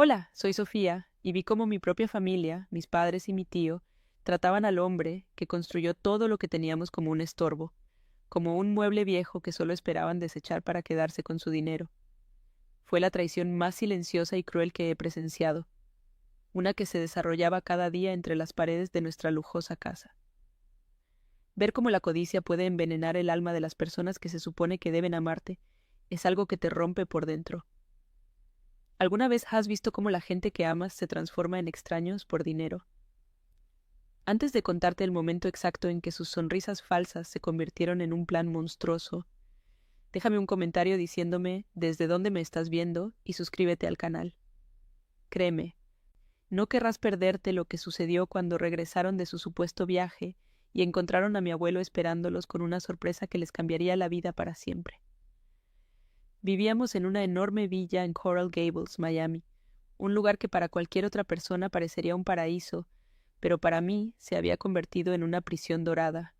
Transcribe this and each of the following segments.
Hola, soy Sofía, y vi cómo mi propia familia, mis padres y mi tío, trataban al hombre que construyó todo lo que teníamos como un estorbo, como un mueble viejo que solo esperaban desechar para quedarse con su dinero. Fue la traición más silenciosa y cruel que he presenciado, una que se desarrollaba cada día entre las paredes de nuestra lujosa casa. Ver cómo la codicia puede envenenar el alma de las personas que se supone que deben amarte es algo que te rompe por dentro. ¿Alguna vez has visto cómo la gente que amas se transforma en extraños por dinero? Antes de contarte el momento exacto en que sus sonrisas falsas se convirtieron en un plan monstruoso, déjame un comentario diciéndome desde dónde me estás viendo y suscríbete al canal. Créeme, no querrás perderte lo que sucedió cuando regresaron de su supuesto viaje y encontraron a mi abuelo esperándolos con una sorpresa que les cambiaría la vida para siempre. Vivíamos en una enorme villa en Coral Gables, Miami, un lugar que para cualquier otra persona parecería un paraíso, pero para mí se había convertido en una prisión dorada.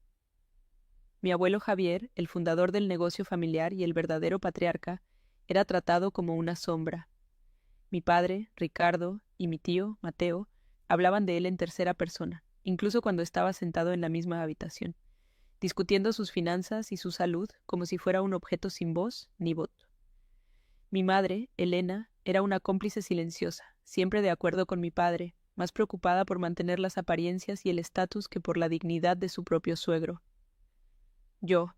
Mi abuelo Javier, el fundador del negocio familiar y el verdadero patriarca, era tratado como una sombra. Mi padre, Ricardo, y mi tío, Mateo, hablaban de él en tercera persona, incluso cuando estaba sentado en la misma habitación, discutiendo sus finanzas y su salud como si fuera un objeto sin voz ni voto. Mi madre, Elena, era una cómplice silenciosa, siempre de acuerdo con mi padre, más preocupada por mantener las apariencias y el estatus que por la dignidad de su propio suegro. Yo,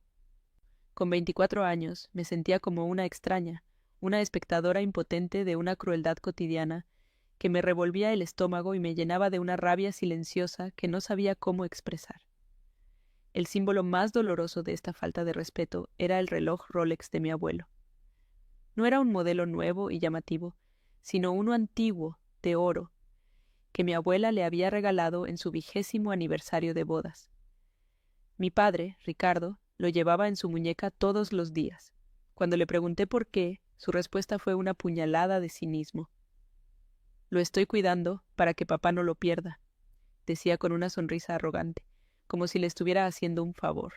con 24 años, me sentía como una extraña, una espectadora impotente de una crueldad cotidiana que me revolvía el estómago y me llenaba de una rabia silenciosa que no sabía cómo expresar. El símbolo más doloroso de esta falta de respeto era el reloj Rolex de mi abuelo. No era un modelo nuevo y llamativo, sino uno antiguo, de oro, que mi abuela le había regalado en su 20º aniversario de bodas. Mi padre, Ricardo, lo llevaba en su muñeca todos los días. Cuando le pregunté por qué, su respuesta fue una puñalada de cinismo. Lo estoy cuidando para que papá no lo pierda, decía con una sonrisa arrogante, como si le estuviera haciendo un favor.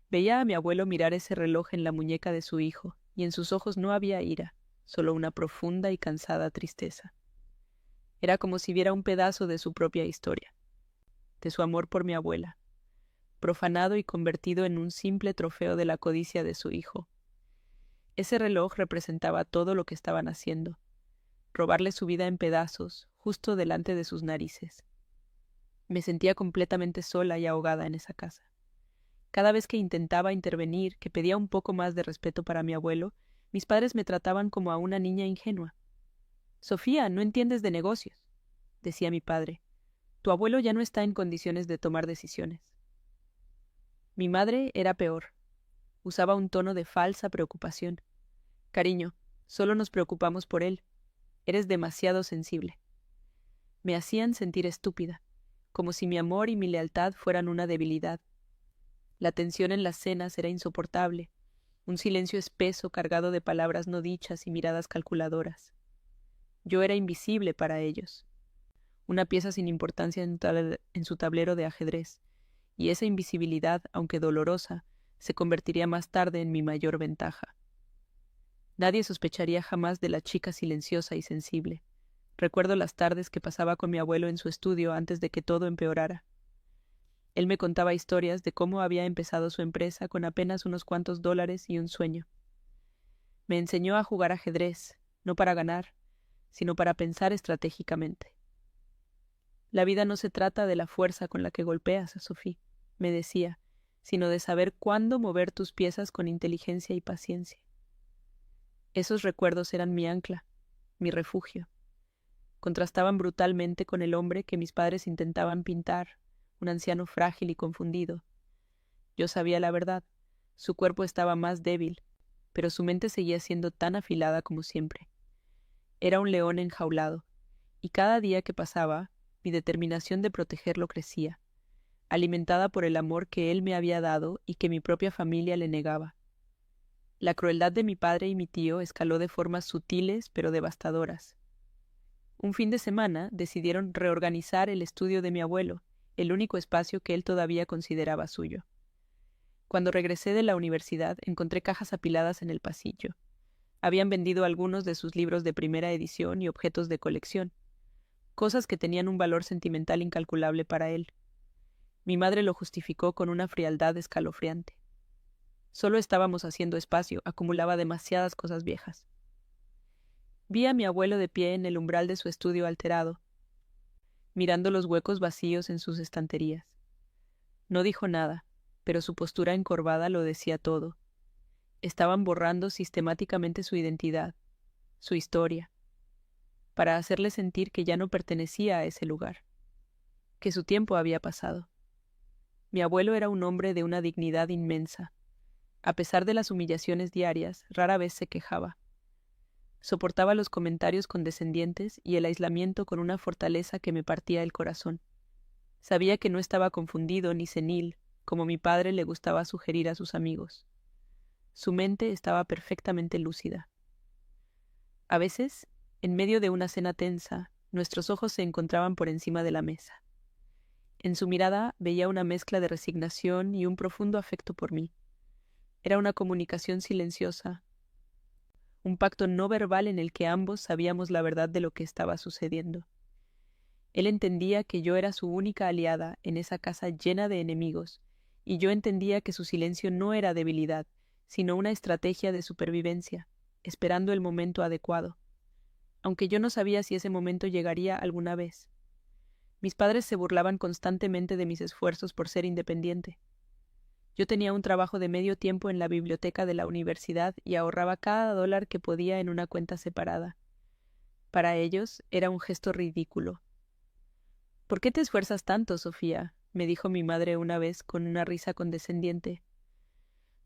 Veía a mi abuelo mirar ese reloj en la muñeca de su hijo, y en sus ojos no había ira, solo una profunda y cansada tristeza. Era como si viera un pedazo de su propia historia, de su amor por mi abuela, profanado y convertido en un simple trofeo de la codicia de su hijo. Ese reloj representaba todo lo que estaban haciendo, robarle su vida en pedazos, justo delante de sus narices. Me sentía completamente sola y ahogada en esa casa. Cada vez que intentaba intervenir, que pedía un poco más de respeto para mi abuelo, mis padres me trataban como a una niña ingenua. Sofía, no entiendes de negocios, decía mi padre. Tu abuelo ya no está en condiciones de tomar decisiones. Mi madre era peor. Usaba un tono de falsa preocupación. Cariño, solo nos preocupamos por él. Eres demasiado sensible. Me hacían sentir estúpida, como si mi amor y mi lealtad fueran una debilidad. La tensión en las cenas era insoportable, un silencio espeso cargado de palabras no dichas y miradas calculadoras. Yo era invisible para ellos, una pieza sin importancia en su tablero de ajedrez, y esa invisibilidad, aunque dolorosa, se convertiría más tarde en mi mayor ventaja. Nadie sospecharía jamás de la chica silenciosa y sensible. Recuerdo las tardes que pasaba con mi abuelo en su estudio antes de que todo empeorara. Él me contaba historias de cómo había empezado su empresa con apenas unos cuantos dólares y un sueño. Me enseñó a jugar ajedrez, no para ganar, sino para pensar estratégicamente. La vida no se trata de la fuerza con la que golpeas a Sophie, me decía, sino de saber cuándo mover tus piezas con inteligencia y paciencia. Esos recuerdos eran mi ancla, mi refugio. Contrastaban brutalmente con el hombre que mis padres intentaban pintar, un anciano frágil y confundido. Yo sabía la verdad. Su cuerpo estaba más débil, pero su mente seguía siendo tan afilada como siempre. Era un león enjaulado, y cada día que pasaba, mi determinación de protegerlo crecía, alimentada por el amor que él me había dado y que mi propia familia le negaba. La crueldad de mi padre y mi tío escaló de formas sutiles pero devastadoras. Un fin de semana decidieron reorganizar el estudio de mi abuelo, el único espacio que él todavía consideraba suyo. Cuando regresé de la universidad encontré cajas apiladas en el pasillo. Habían vendido algunos de sus libros de primera edición y objetos de colección, cosas que tenían un valor sentimental incalculable para él. Mi madre lo justificó con una frialdad escalofriante. Solo estábamos haciendo espacio, acumulaba demasiadas cosas viejas. Vi a mi abuelo de pie en el umbral de su estudio alterado, mirando los huecos vacíos en sus estanterías. No dijo nada, pero su postura encorvada lo decía todo. Estaban borrando sistemáticamente su identidad, su historia, para hacerle sentir que ya no pertenecía a ese lugar, que su tiempo había pasado. Mi abuelo era un hombre de una dignidad inmensa. A pesar de las humillaciones diarias, rara vez se quejaba. Soportaba los comentarios condescendientes y el aislamiento con una fortaleza que me partía el corazón. Sabía que no estaba confundido ni senil, como mi padre le gustaba sugerir a sus amigos. Su mente estaba perfectamente lúcida. A veces, en medio de una cena tensa, nuestros ojos se encontraban por encima de la mesa. En su mirada veía una mezcla de resignación y un profundo afecto por mí. Era una comunicación silenciosa, un pacto no verbal en el que ambos sabíamos la verdad de lo que estaba sucediendo. Él entendía que yo era su única aliada en esa casa llena de enemigos, y yo entendía que su silencio no era debilidad, sino una estrategia de supervivencia, esperando el momento adecuado, aunque yo no sabía si ese momento llegaría alguna vez. Mis padres se burlaban constantemente de mis esfuerzos por ser independiente. Yo tenía un trabajo de medio tiempo en la biblioteca de la universidad y ahorraba cada dólar que podía en una cuenta separada. Para ellos era un gesto ridículo. «¿Por qué te esfuerzas tanto, Sofía?», me dijo mi madre una vez con una risa condescendiente.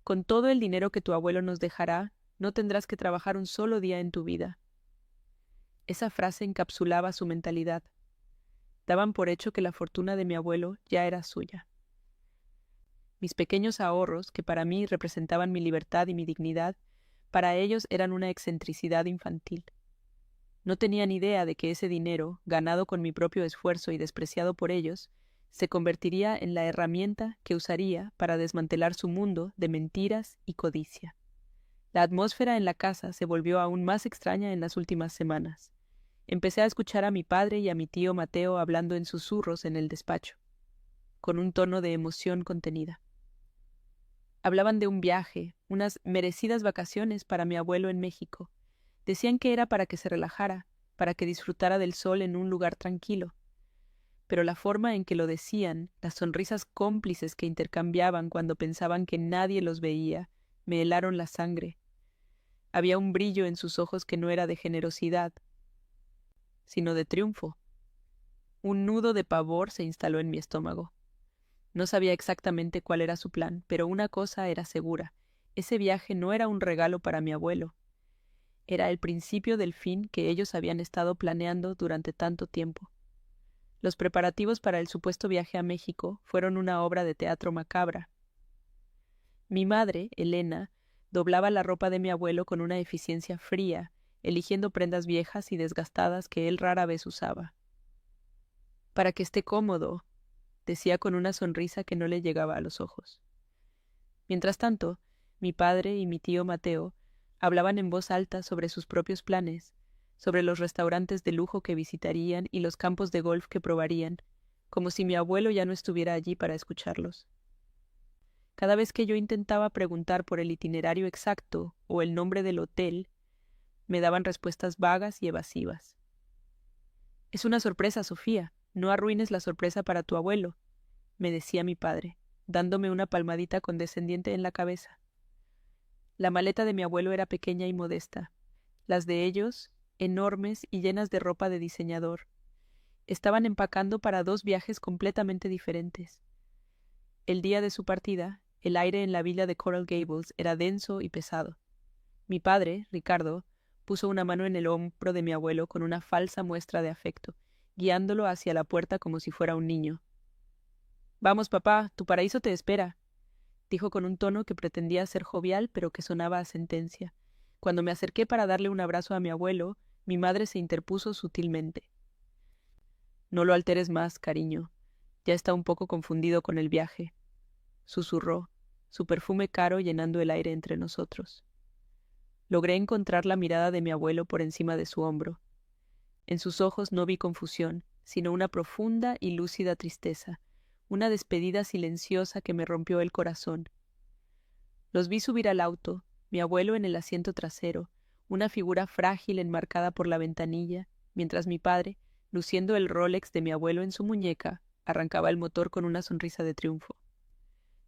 «Con todo el dinero que tu abuelo nos dejará, no tendrás que trabajar un solo día en tu vida». Esa frase encapsulaba su mentalidad. Daban por hecho que la fortuna de mi abuelo ya era suya. Mis pequeños ahorros, que para mí representaban mi libertad y mi dignidad, para ellos eran una excentricidad infantil. No tenían idea de que ese dinero, ganado con mi propio esfuerzo y despreciado por ellos, se convertiría en la herramienta que usaría para desmantelar su mundo de mentiras y codicia. La atmósfera en la casa se volvió aún más extraña en las últimas semanas. Empecé a escuchar a mi padre y a mi tío Mateo hablando en susurros en el despacho, con un tono de emoción contenida. Hablaban de un viaje, unas merecidas vacaciones para mi abuelo en México. Decían que era para que se relajara, para que disfrutara del sol en un lugar tranquilo. Pero la forma en que lo decían, las sonrisas cómplices que intercambiaban cuando pensaban que nadie los veía, me helaron la sangre. Había un brillo en sus ojos que no era de generosidad, sino de triunfo. Un nudo de pavor se instaló en mi estómago. No sabía exactamente cuál era su plan, pero una cosa era segura. Ese viaje no era un regalo para mi abuelo. Era el principio del fin que ellos habían estado planeando durante tanto tiempo. Los preparativos para el supuesto viaje a México fueron una obra de teatro macabra. Mi madre, Elena, doblaba la ropa de mi abuelo con una eficiencia fría, eligiendo prendas viejas y desgastadas que él rara vez usaba. «Para que esté cómodo», decía con una sonrisa que no le llegaba a los ojos. Mientras tanto, mi padre y mi tío Mateo hablaban en voz alta sobre sus propios planes, sobre los restaurantes de lujo que visitarían y los campos de golf que probarían, como si mi abuelo ya no estuviera allí para escucharlos. Cada vez que yo intentaba preguntar por el itinerario exacto o el nombre del hotel, me daban respuestas vagas y evasivas. «Es una sorpresa, Sofía. No arruines la sorpresa para tu abuelo», me decía mi padre, dándome una palmadita condescendiente en la cabeza. La maleta de mi abuelo era pequeña y modesta. Las de ellos, enormes y llenas de ropa de diseñador. Estaban empacando para 2 viajes completamente diferentes. El día de su partida, el aire en la villa de Coral Gables era denso y pesado. Mi padre, Ricardo, puso una mano en el hombro de mi abuelo con una falsa muestra de afecto, guiándolo hacia la puerta como si fuera un niño. «Vamos, papá, tu paraíso te espera», dijo con un tono que pretendía ser jovial pero que sonaba a sentencia. Cuando me acerqué para darle un abrazo a mi abuelo, mi madre se interpuso sutilmente. «No lo alteres más, cariño. Ya está un poco confundido con el viaje», susurró, su perfume caro llenando el aire entre nosotros. Logré encontrar la mirada de mi abuelo por encima de su hombro. En sus ojos no vi confusión, sino una profunda y lúcida tristeza, una despedida silenciosa que me rompió el corazón. Los vi subir al auto, mi abuelo en el asiento trasero, una figura frágil enmarcada por la ventanilla, mientras mi padre, luciendo el Rolex de mi abuelo en su muñeca, arrancaba el motor con una sonrisa de triunfo.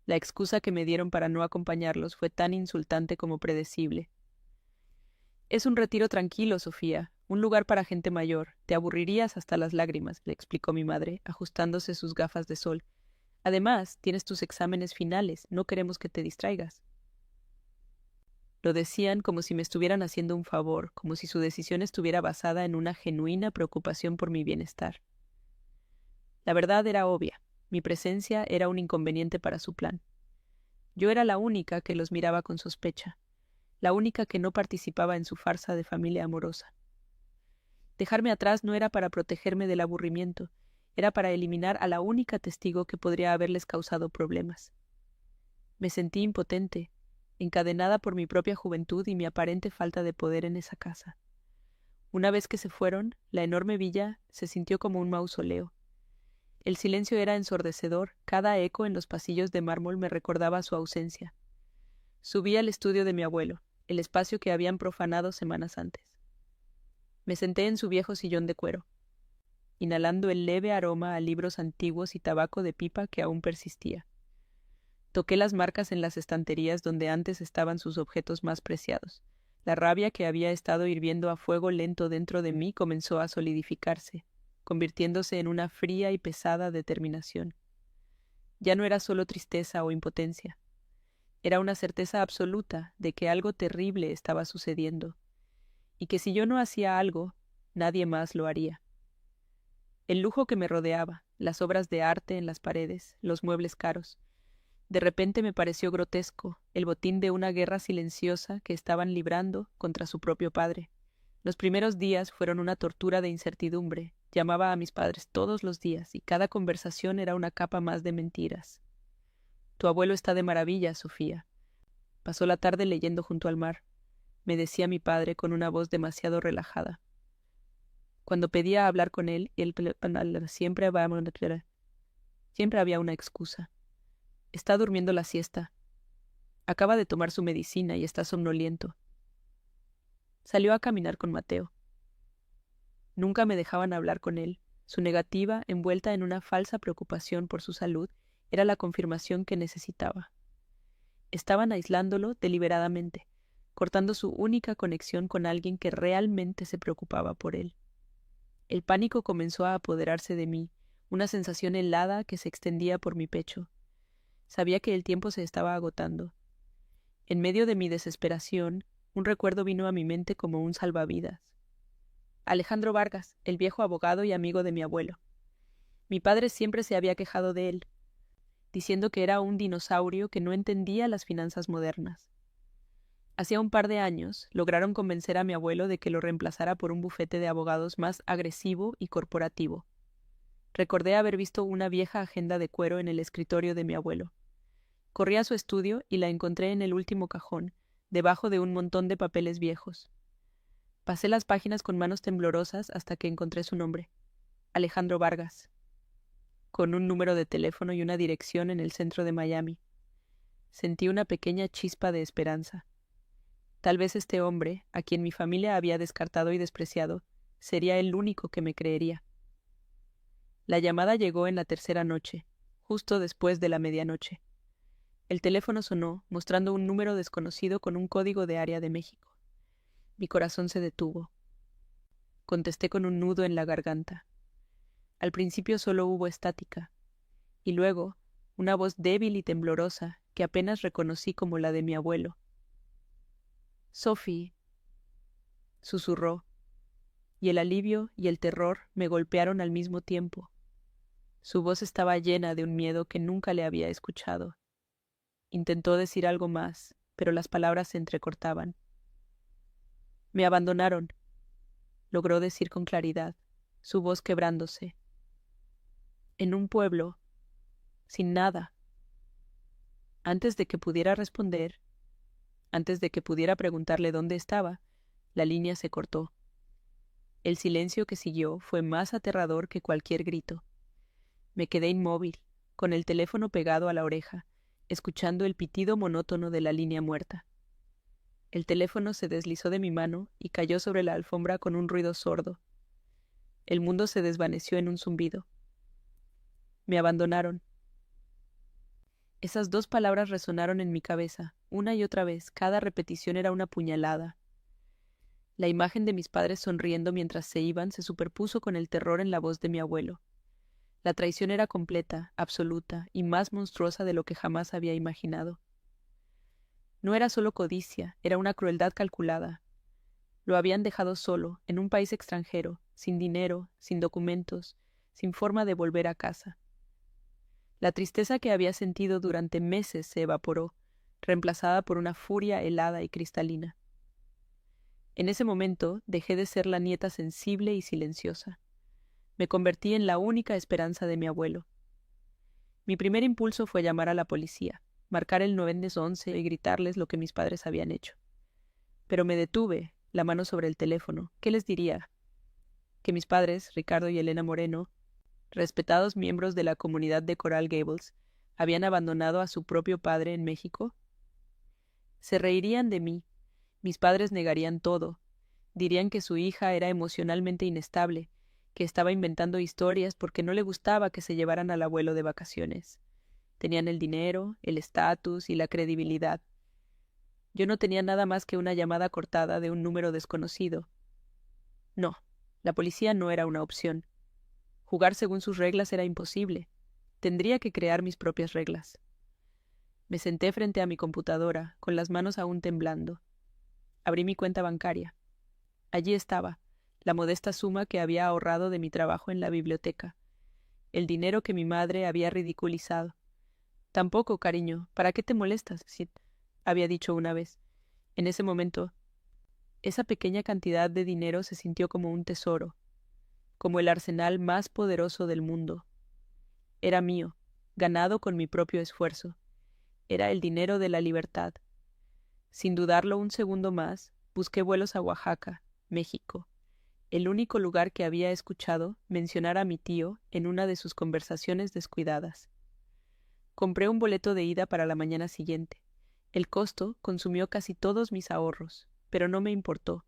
La excusa que me dieron para no acompañarlos fue tan insultante como predecible. «Es un retiro tranquilo, Sofía, un lugar para gente mayor. Te aburrirías hasta las lágrimas», le explicó mi madre, ajustándose sus gafas de sol. «Además, tienes tus exámenes finales, no queremos que te distraigas». Lo decían como si me estuvieran haciendo un favor, como si su decisión estuviera basada en una genuina preocupación por mi bienestar. La verdad era obvia, mi presencia era un inconveniente para su plan. Yo era la única que los miraba con sospecha, la única que no participaba en su farsa de familia amorosa. Dejarme atrás no era para protegerme del aburrimiento, era para eliminar a la única testigo que podría haberles causado problemas. Me sentí impotente, encadenada por mi propia juventud y mi aparente falta de poder en esa casa. Una vez que se fueron, la enorme villa se sintió como un mausoleo. El silencio era ensordecedor, cada eco en los pasillos de mármol me recordaba su ausencia. Subí al estudio de mi abuelo, el espacio que habían profanado semanas antes. Me senté en su viejo sillón de cuero, inhalando el leve aroma a libros antiguos y tabaco de pipa que aún persistía. Toqué las marcas en las estanterías donde antes estaban sus objetos más preciados. La rabia que había estado hirviendo a fuego lento dentro de mí comenzó a solidificarse, convirtiéndose en una fría y pesada determinación. Ya no era solo tristeza o impotencia. Era una certeza absoluta de que algo terrible estaba sucediendo, y que si yo no hacía algo, nadie más lo haría. El lujo que me rodeaba, las obras de arte en las paredes, los muebles caros, de repente me pareció grotesco, el botín de una guerra silenciosa que estaban librando contra su propio padre. Los primeros días fueron una tortura de incertidumbre. Llamaba a mis padres todos los días y cada conversación era una capa más de mentiras. «Tu abuelo está de maravilla, Sofía. Pasó la tarde leyendo junto al mar», me decía mi padre con una voz demasiado relajada. Cuando pedía hablar con él, siempre había una excusa. «Está durmiendo la siesta. Acaba de tomar su medicina y está somnoliento». Salió a caminar con Mateo. Nunca me dejaban hablar con él. Su negativa, envuelta en una falsa preocupación por su salud, era la confirmación que necesitaba. Estaban aislándolo deliberadamente, cortando su única conexión con alguien que realmente se preocupaba por él. El pánico comenzó a apoderarse de mí, una sensación helada que se extendía por mi pecho. Sabía que el tiempo se estaba agotando. En medio de mi desesperación, un recuerdo vino a mi mente como un salvavidas. Alejandro Vargas, el viejo abogado y amigo de mi abuelo. Mi padre siempre se había quejado de él, diciendo que era un dinosaurio que no entendía las finanzas modernas. Hacía un par de años lograron convencer a mi abuelo de que lo reemplazara por un bufete de abogados más agresivo y corporativo. Recordé haber visto una vieja agenda de cuero en el escritorio de mi abuelo. Corrí a su estudio y la encontré en el último cajón, debajo de un montón de papeles viejos. Pasé las páginas con manos temblorosas hasta que encontré su nombre, Alejandro Vargas, con un número de teléfono y una dirección en el centro de Miami. Sentí una pequeña chispa de esperanza. Tal vez este hombre, a quien mi familia había descartado y despreciado, sería el único que me creería. La llamada llegó en la tercera noche, justo después de la medianoche. El teléfono sonó, mostrando un número desconocido con un código de área de México. Mi corazón se detuvo. Contesté con un nudo en la garganta. Al principio solo hubo estática, y luego una voz débil y temblorosa que apenas reconocí como la de mi abuelo. «Sophie», susurró, y el alivio y el terror me golpearon al mismo tiempo. Su voz estaba llena de un miedo que nunca le había escuchado. Intentó decir algo más, pero las palabras se entrecortaban. «Me abandonaron», logró decir con claridad, su voz quebrándose. «En un pueblo, sin nada». Antes de que pudiera responder, Antes de que pudiera preguntarle dónde estaba, la línea se cortó. El silencio que siguió fue más aterrador que cualquier grito. Me quedé inmóvil, con el teléfono pegado a la oreja, escuchando el pitido monótono de la línea muerta. El teléfono se deslizó de mi mano y cayó sobre la alfombra con un ruido sordo. El mundo se desvaneció en un zumbido. Me abandonaron. Esas dos palabras resonaron en mi cabeza, una y otra vez. Cada repetición era una puñalada. La imagen de mis padres sonriendo mientras se iban se superpuso con el terror en la voz de mi abuelo. La traición era completa, absoluta y más monstruosa de lo que jamás había imaginado. No era solo codicia, era una crueldad calculada. Lo habían dejado solo, en un país extranjero, sin dinero, sin documentos, sin forma de volver a casa. La tristeza que había sentido durante meses se evaporó, reemplazada por una furia helada y cristalina. En ese momento dejé de ser la nieta sensible y silenciosa. Me convertí en la única esperanza de mi abuelo. Mi primer impulso fue llamar a la policía, marcar el 911 y gritarles lo que mis padres habían hecho. Pero me detuve, la mano sobre el teléfono. ¿Qué les diría? Que mis padres, Ricardo y Elena Moreno, respetados miembros de la comunidad de Coral Gables, habían abandonado a su propio padre en México. Se reirían de mí. Mis padres negarían todo. Dirían que su hija era emocionalmente inestable, que estaba inventando historias porque no le gustaba que se llevaran al abuelo de vacaciones. Tenían el dinero, el estatus y la credibilidad. Yo no tenía nada más que una llamada cortada de un número desconocido. No, la policía no era una opción. Jugar según sus reglas era imposible. Tendría que crear mis propias reglas. Me senté frente a mi computadora, con las manos aún temblando. Abrí mi cuenta bancaria. Allí estaba, la modesta suma que había ahorrado de mi trabajo en la biblioteca, el dinero que mi madre había ridiculizado. Tampoco, cariño, ¿para qué te molestas, Sid? Había dicho una vez. En ese momento, esa pequeña cantidad de dinero se sintió como un tesoro, como el arsenal más poderoso del mundo. Era mío, ganado con mi propio esfuerzo. Era el dinero de la libertad. Sin dudarlo un segundo más, busqué vuelos a Oaxaca, México, el único lugar que había escuchado mencionar a mi tío en una de sus conversaciones descuidadas. Compré un boleto de ida para la mañana siguiente. El costo consumió casi todos mis ahorros, pero no me importó.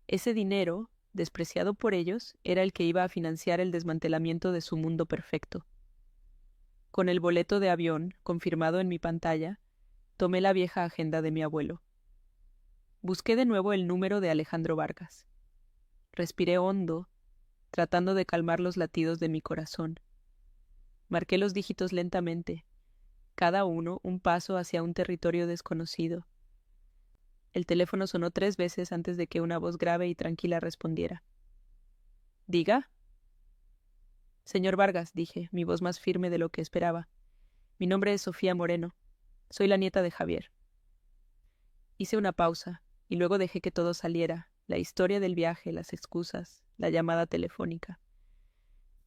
Ese dinero, despreciado por ellos, era el que iba a financiar el desmantelamiento de su mundo perfecto. Con el boleto de avión confirmado en mi pantalla, tomé la vieja agenda de mi abuelo. Busqué de nuevo el número de Alejandro Vargas. Respiré hondo, tratando de calmar los latidos de mi corazón. Marqué los dígitos lentamente, cada uno un paso hacia un territorio desconocido. El teléfono sonó 3 veces antes de que una voz grave y tranquila respondiera. ¿Diga? Señor Vargas, dije, mi voz más firme de lo que esperaba. Mi nombre es Sofía Moreno. Soy la nieta de Javier. Hice una pausa, y luego dejé que todo saliera, la historia del viaje, las excusas, la llamada telefónica.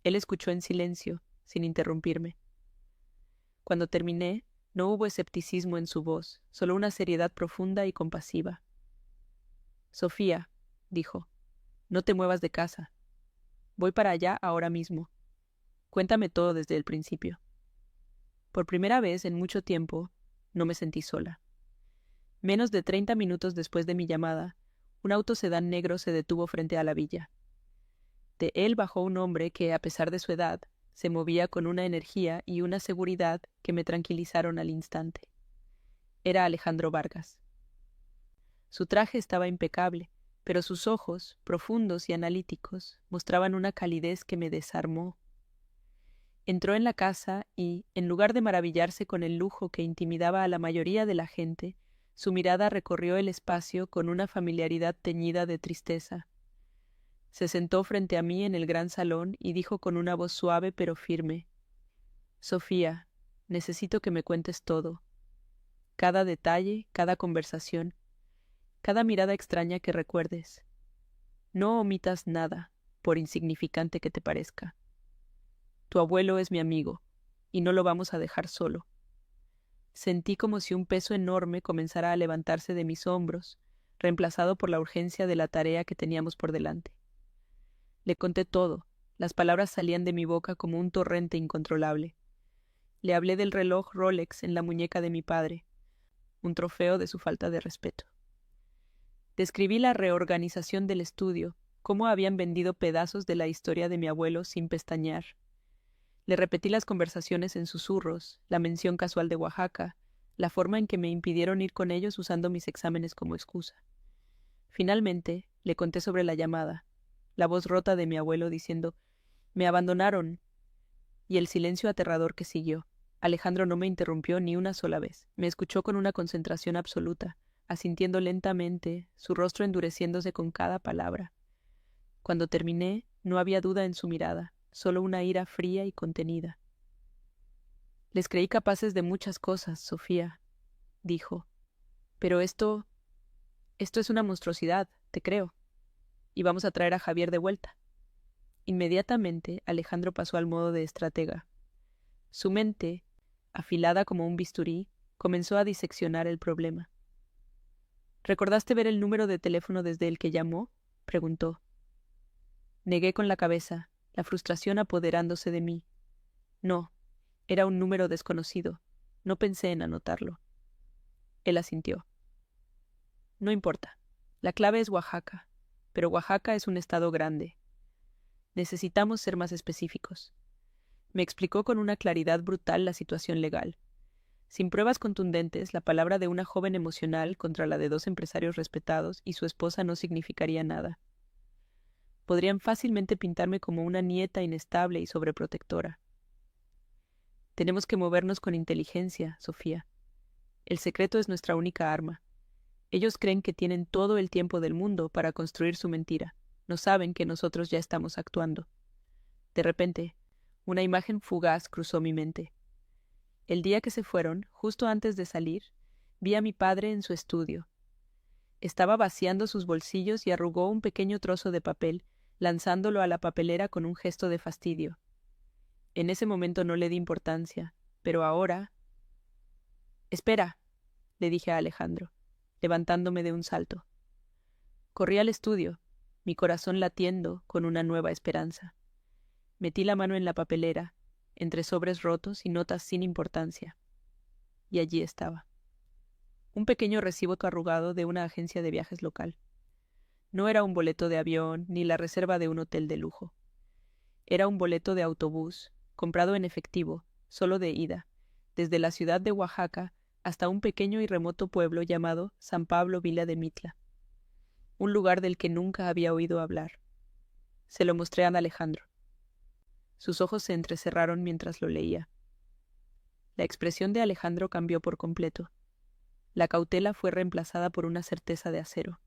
Él escuchó en silencio, sin interrumpirme. Cuando terminé, no hubo escepticismo en su voz, solo una seriedad profunda y compasiva. Sofía, dijo, no te muevas de casa. Voy para allá ahora mismo. Cuéntame todo desde el principio. Por primera vez en mucho tiempo, no me sentí sola. Menos de 30 minutos después de mi llamada, un auto sedán negro se detuvo frente a la villa. De él bajó un hombre que, a pesar de su edad, se movía con una energía y una seguridad que me tranquilizaron al instante. Era Alejandro Vargas. Su traje estaba impecable, pero sus ojos, profundos y analíticos, mostraban una calidez que me desarmó. Entró en la casa y, en lugar de maravillarse con el lujo que intimidaba a la mayoría de la gente, su mirada recorrió el espacio con una familiaridad teñida de tristeza. Se sentó frente a mí en el gran salón y dijo con una voz suave pero firme: Sofía, necesito que me cuentes todo. Cada detalle, cada conversación, cada mirada extraña que recuerdes. No omitas nada, por insignificante que te parezca. Tu abuelo es mi amigo, y no lo vamos a dejar solo. Sentí como si un peso enorme comenzara a levantarse de mis hombros, reemplazado por la urgencia de la tarea que teníamos por delante. Le conté todo. Las palabras salían de mi boca como un torrente incontrolable. Le hablé del reloj Rolex en la muñeca de mi padre, un trofeo de su falta de respeto. Describí la reorganización del estudio, cómo habían vendido pedazos de la historia de mi abuelo sin pestañear. Le repetí las conversaciones en susurros, la mención casual de Oaxaca, la forma en que me impidieron ir con ellos usando mis exámenes como excusa. Finalmente, le conté sobre la llamada, la voz rota de mi abuelo diciendo, «Me abandonaron», y el silencio aterrador que siguió. Alejandro no me interrumpió ni una sola vez. Me escuchó con una concentración absoluta, asintiendo lentamente, su rostro endureciéndose con cada palabra. Cuando terminé, no había duda en su mirada, solo una ira fría y contenida. «Les creí capaces de muchas cosas, Sofía», dijo. «Pero esto es una monstruosidad, te creo. Y vamos a traer a Javier de vuelta». Inmediatamente, Alejandro pasó al modo de estratega. Su mente, afilada como un bisturí, comenzó a diseccionar el problema. «¿Recordaste ver el número de teléfono desde el que llamó?», preguntó. Negué con la cabeza, la frustración apoderándose de mí. No, era un número desconocido. No pensé en anotarlo. Él asintió. «No importa. La clave es Oaxaca, pero Oaxaca es un estado grande. Necesitamos ser más específicos». Me explicó con una claridad brutal la situación legal. Sin pruebas contundentes, la palabra de una joven emocional contra la de dos empresarios respetados y su esposa no significaría nada. Podrían fácilmente pintarme como una nieta inestable y sobreprotectora. Tenemos que movernos con inteligencia, Sofía. El secreto es nuestra única arma. Ellos creen que tienen todo el tiempo del mundo para construir su mentira. No saben que nosotros ya estamos actuando. De repente, una imagen fugaz cruzó mi mente. El día que se fueron, justo antes de salir, vi a mi padre en su estudio. Estaba vaciando sus bolsillos y arrugó un pequeño trozo de papel, lanzándolo a la papelera con un gesto de fastidio. En ese momento no le di importancia, pero ahora... «Espera», le dije a Alejandro, levantándome de un salto. Corrí al estudio, mi corazón latiendo con una nueva esperanza. Metí la mano en la papelera, entre sobres rotos y notas sin importancia. Y allí estaba. Un pequeño recibo arrugado de una agencia de viajes local. No era un boleto de avión ni la reserva de un hotel de lujo. Era un boleto de autobús, comprado en efectivo, solo de ida, desde la ciudad de Oaxaca hasta un pequeño y remoto pueblo llamado San Pablo Villa de Mitla, un lugar del que nunca había oído hablar. Se lo mostré a Alejandro. Sus ojos se entrecerraron mientras lo leía. La expresión de Alejandro cambió por completo. La cautela fue reemplazada por una certeza de acero.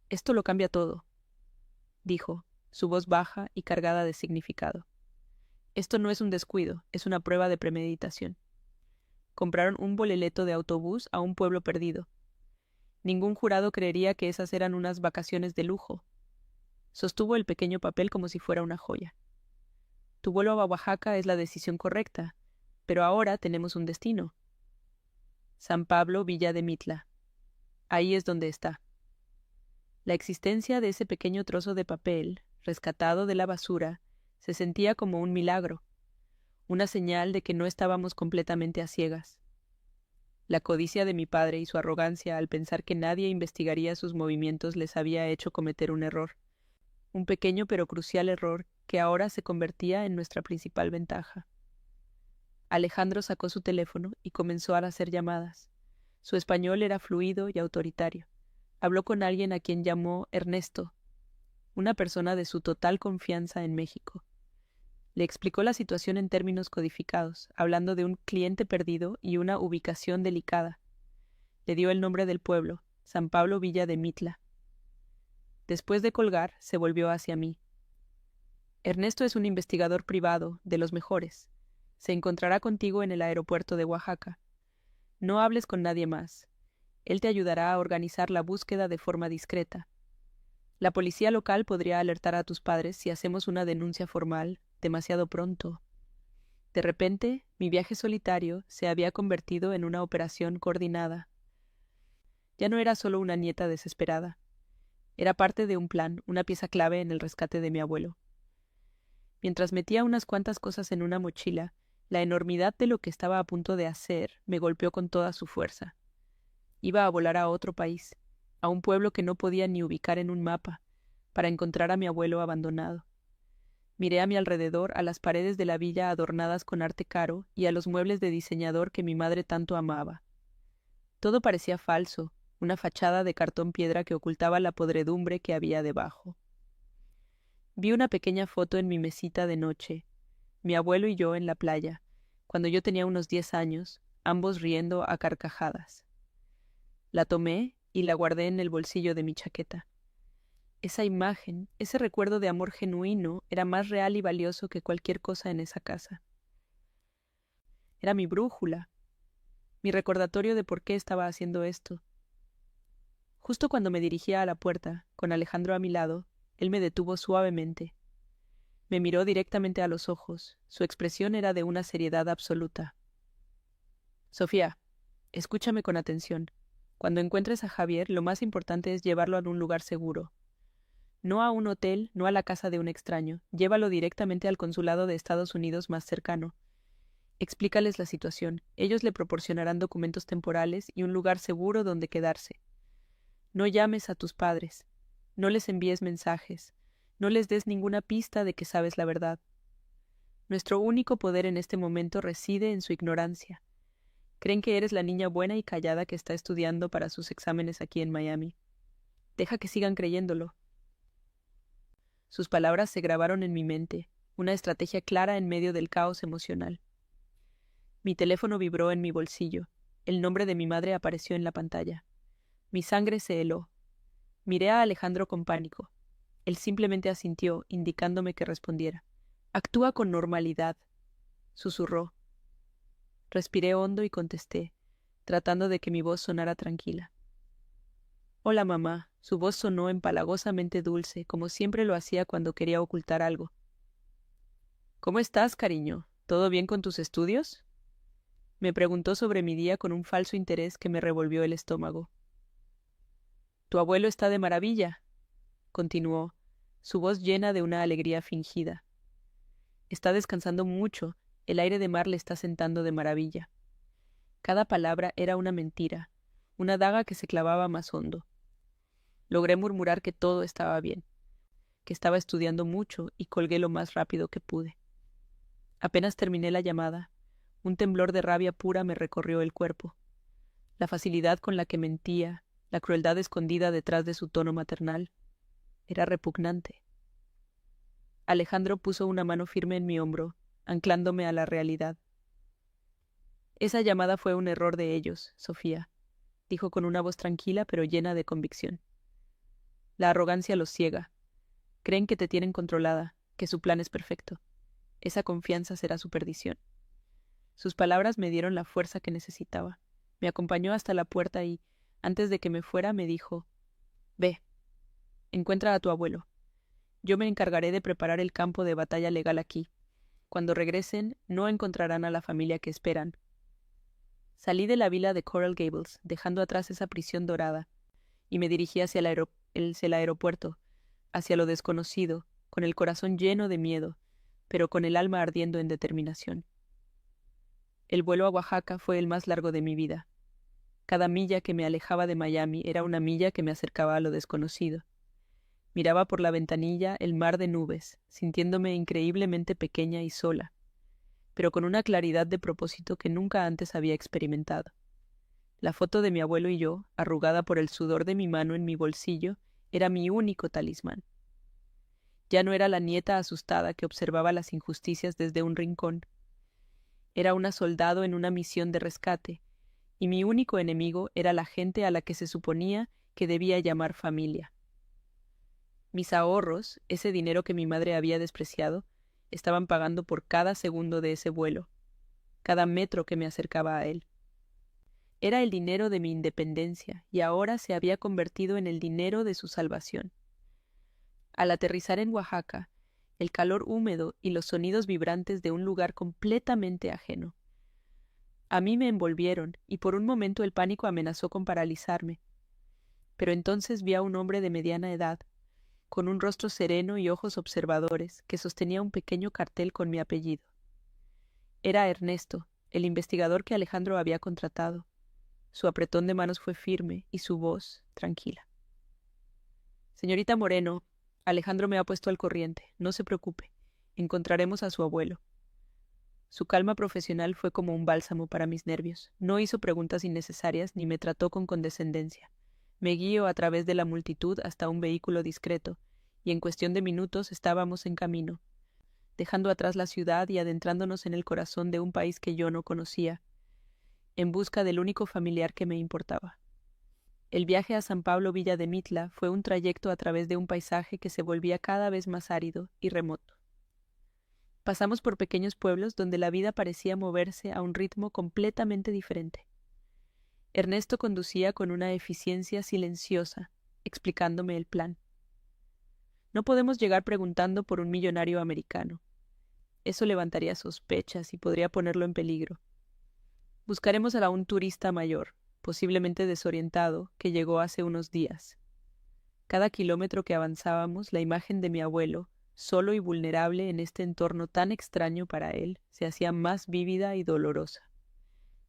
«Esto lo cambia todo», dijo, su voz baja y cargada de significado. «Esto no es un descuido, es una prueba de premeditación. Compraron un boleleto de autobús a un pueblo perdido. Ningún jurado creería que esas eran unas vacaciones de lujo». Sostuvo el pequeño papel como si fuera una joya. «Tu vuelo a Oaxaca es la decisión correcta, pero ahora tenemos un destino. San Pablo Villa de Mitla. Ahí es donde está». La existencia de ese pequeño trozo de papel, rescatado de la basura, se sentía como un milagro, una señal de que no estábamos completamente a ciegas. La codicia de mi padre y su arrogancia al pensar que nadie investigaría sus movimientos les había hecho cometer un error, un pequeño pero crucial error que ahora se convertía en nuestra principal ventaja. Alejandro sacó su teléfono y comenzó a hacer llamadas. Su español era fluido y autoritario. Habló con alguien a quien llamó Ernesto, una persona de su total confianza en México. Le explicó la situación en términos codificados, hablando de un cliente perdido y una ubicación delicada. Le dio el nombre del pueblo, San Pablo Villa de Mitla. Después de colgar, se volvió hacia mí. «Ernesto es un investigador privado, de los mejores. Se encontrará contigo en el aeropuerto de Oaxaca. No hables con nadie más. Él te ayudará a organizar la búsqueda de forma discreta. La policía local podría alertar a tus padres si hacemos una denuncia formal demasiado pronto. De repente, mi viaje solitario se había convertido en una operación coordinada. Ya no era solo una nieta desesperada. Era parte de un plan, una pieza clave en el rescate de mi abuelo. Mientras metía unas cuantas cosas en una mochila, la enormidad de lo que estaba a punto de hacer me golpeó con toda su fuerza. Iba a volar a otro país, a un pueblo que no podía ni ubicar en un mapa, para encontrar a mi abuelo abandonado. Miré a mi alrededor, a las paredes de la villa adornadas con arte caro y a los muebles de diseñador que mi madre tanto amaba. Todo parecía falso, una fachada de cartón piedra que ocultaba la podredumbre que había debajo. Vi una pequeña foto en mi mesita de noche, mi abuelo y yo en la playa, cuando yo tenía unos 10 años, ambos riendo a carcajadas. La tomé y la guardé en el bolsillo de mi chaqueta. Esa imagen, ese recuerdo de amor genuino, era más real y valioso que cualquier cosa en esa casa. Era mi brújula, mi recordatorio de por qué estaba haciendo esto. Justo cuando me dirigía a la puerta, con Alejandro a mi lado, él me detuvo suavemente. Me miró directamente a los ojos. Su expresión era de una seriedad absoluta. Sofía, escúchame con atención. Cuando encuentres a Javier, lo más importante es llevarlo a un lugar seguro. No a un hotel, no a la casa de un extraño. Llévalo directamente al consulado de Estados Unidos más cercano. Explícales la situación. Ellos le proporcionarán documentos temporales y un lugar seguro donde quedarse. No llames a tus padres. No les envíes mensajes. No les des ninguna pista de que sabes la verdad. Nuestro único poder en este momento reside en su ignorancia. Creen que eres la niña buena y callada que está estudiando para sus exámenes aquí en Miami. Deja que sigan creyéndolo. Sus palabras se grabaron en mi mente, una estrategia clara en medio del caos emocional. Mi teléfono vibró en mi bolsillo. El nombre de mi madre apareció en la pantalla. Mi sangre se heló. Miré a Alejandro con pánico. Él simplemente asintió, indicándome que respondiera. Actúa con normalidad, susurró. Respiré hondo y contesté, tratando de que mi voz sonara tranquila. Hola, mamá. Su voz sonó empalagosamente dulce, como siempre lo hacía cuando quería ocultar algo. ¿Cómo estás, cariño? ¿Todo bien con tus estudios? Me preguntó sobre mi día con un falso interés que me revolvió el estómago. Tu abuelo está de maravilla, continuó, su voz llena de una alegría fingida. Está descansando mucho, el aire de mar le está sentando de maravilla. Cada palabra era una mentira, una daga que se clavaba más hondo. Logré murmurar que todo estaba bien, que estaba estudiando mucho y colgué lo más rápido que pude. Apenas terminé la llamada, un temblor de rabia pura me recorrió el cuerpo. La facilidad con la que mentía, la crueldad escondida detrás de su tono maternal, era repugnante. Alejandro puso una mano firme en mi hombro, anclándome a la realidad. Esa llamada fue un error de ellos, Sofía, dijo con una voz tranquila pero llena de convicción. La arrogancia los ciega. Creen que te tienen controlada, que su plan es perfecto. Esa confianza será su perdición. Sus palabras me dieron la fuerza que necesitaba. Me acompañó hasta la puerta y, antes de que me fuera, me dijo, «Ve, encuentra a tu abuelo. Yo me encargaré de preparar el campo de batalla legal aquí. Cuando regresen, no encontrarán a la familia que esperan». Salí de la vila de Coral Gables, dejando atrás esa prisión dorada, y me dirigí hacia el aeropuerto, hacia lo desconocido, con el corazón lleno de miedo, pero con el alma ardiendo en determinación. El vuelo a Oaxaca fue el más largo de mi vida. Cada milla que me alejaba de Miami era una milla que me acercaba a lo desconocido. Miraba por la ventanilla el mar de nubes, sintiéndome increíblemente pequeña y sola, pero con una claridad de propósito que nunca antes había experimentado. La foto de mi abuelo y yo, arrugada por el sudor de mi mano en mi bolsillo, era mi único talismán. Ya no era la nieta asustada que observaba las injusticias desde un rincón. Era una soldado en una misión de rescate, y mi único enemigo era la gente a la que se suponía que debía llamar familia. Mis ahorros, ese dinero que mi madre había despreciado, estaban pagando por cada segundo de ese vuelo, cada metro que me acercaba a él. Era el dinero de mi independencia, y ahora se había convertido en el dinero de su salvación. Al aterrizar en Oaxaca, el calor húmedo y los sonidos vibrantes de un lugar completamente ajeno. A mí me envolvieron, y por un momento el pánico amenazó con paralizarme. Pero entonces vi a un hombre de mediana edad, con un rostro sereno y ojos observadores, que sostenía un pequeño cartel con mi apellido. Era Ernesto, el investigador que Alejandro había contratado. Su apretón de manos fue firme y su voz tranquila. Señorita Moreno, Alejandro me ha puesto al corriente. No se preocupe. Encontraremos a su abuelo. Su calma profesional fue como un bálsamo para mis nervios. No hizo preguntas innecesarias ni me trató con condescendencia. Me guió a través de la multitud hasta un vehículo discreto, y en cuestión de minutos estábamos en camino, dejando atrás la ciudad y adentrándonos en el corazón de un país que yo no conocía, en busca del único familiar que me importaba. El viaje a San Pablo Villa de Mitla fue un trayecto a través de un paisaje que se volvía cada vez más árido y remoto. Pasamos por pequeños pueblos donde la vida parecía moverse a un ritmo completamente diferente. Ernesto conducía con una eficiencia silenciosa, explicándome el plan. No podemos llegar preguntando por un millonario americano. Eso levantaría sospechas y podría ponerlo en peligro. Buscaremos a un turista mayor, posiblemente desorientado, que llegó hace unos días. Cada kilómetro que avanzábamos, la imagen de mi abuelo, solo y vulnerable en este entorno tan extraño para él, se hacía más vívida y dolorosa.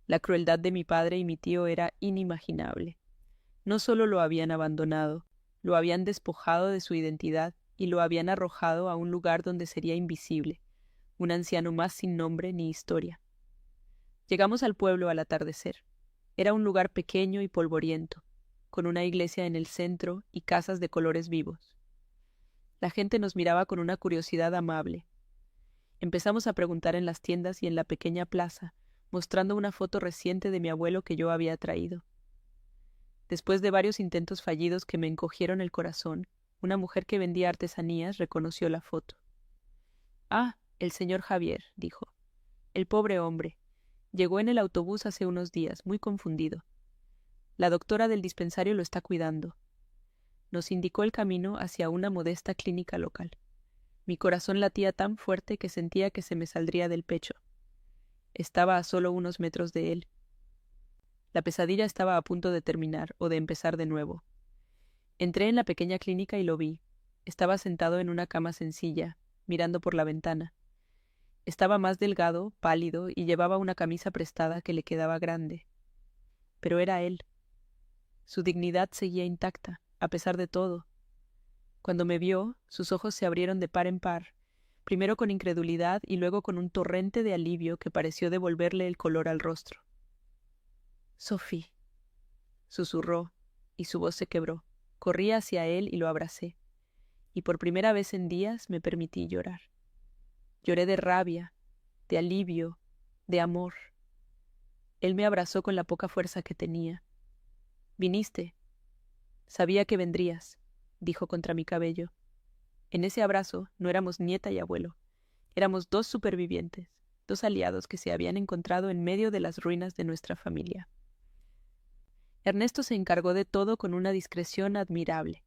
La crueldad de mi padre y mi tío era inimaginable. No solo lo habían abandonado, lo habían despojado de su identidad y lo habían arrojado a un lugar donde sería invisible, un anciano más sin nombre ni historia. Llegamos al pueblo al atardecer. Era un lugar pequeño y polvoriento, con una iglesia en el centro y casas de colores vivos. La gente nos miraba con una curiosidad amable. Empezamos a preguntar en las tiendas y en la pequeña plaza, mostrando una foto reciente de mi abuelo que yo había traído. Después de varios intentos fallidos que me encogieron el corazón, una mujer que vendía artesanías reconoció la foto. «Ah, el señor Javier», dijo. «El pobre hombre. Llegó en el autobús hace unos días, muy confundido. La doctora del dispensario lo está cuidando». Nos indicó el camino hacia una modesta clínica local. Mi corazón latía tan fuerte que sentía que se me saldría del pecho. Estaba a solo unos metros de él. La pesadilla estaba a punto de terminar o de empezar de nuevo. Entré en la pequeña clínica y lo vi. Estaba sentado en una cama sencilla, mirando por la ventana. Estaba más delgado, pálido, y llevaba una camisa prestada que le quedaba grande. Pero era él. Su dignidad seguía intacta, a pesar de todo. Cuando me vio, sus ojos se abrieron de par en par, primero con incredulidad y luego con un torrente de alivio que pareció devolverle el color al rostro. «Sophie», susurró, y su voz se quebró. Corrí hacia él y lo abracé, y por primera vez en días me permití llorar. Lloré de rabia, de alivio, de amor. Él me abrazó con la poca fuerza que tenía. «Viniste. Sabía que vendrías», dijo contra mi cabello. En ese abrazo no éramos nieta y abuelo. Éramos dos supervivientes, dos aliados que se habían encontrado en medio de las ruinas de nuestra familia. Ernesto se encargó de todo con una discreción admirable.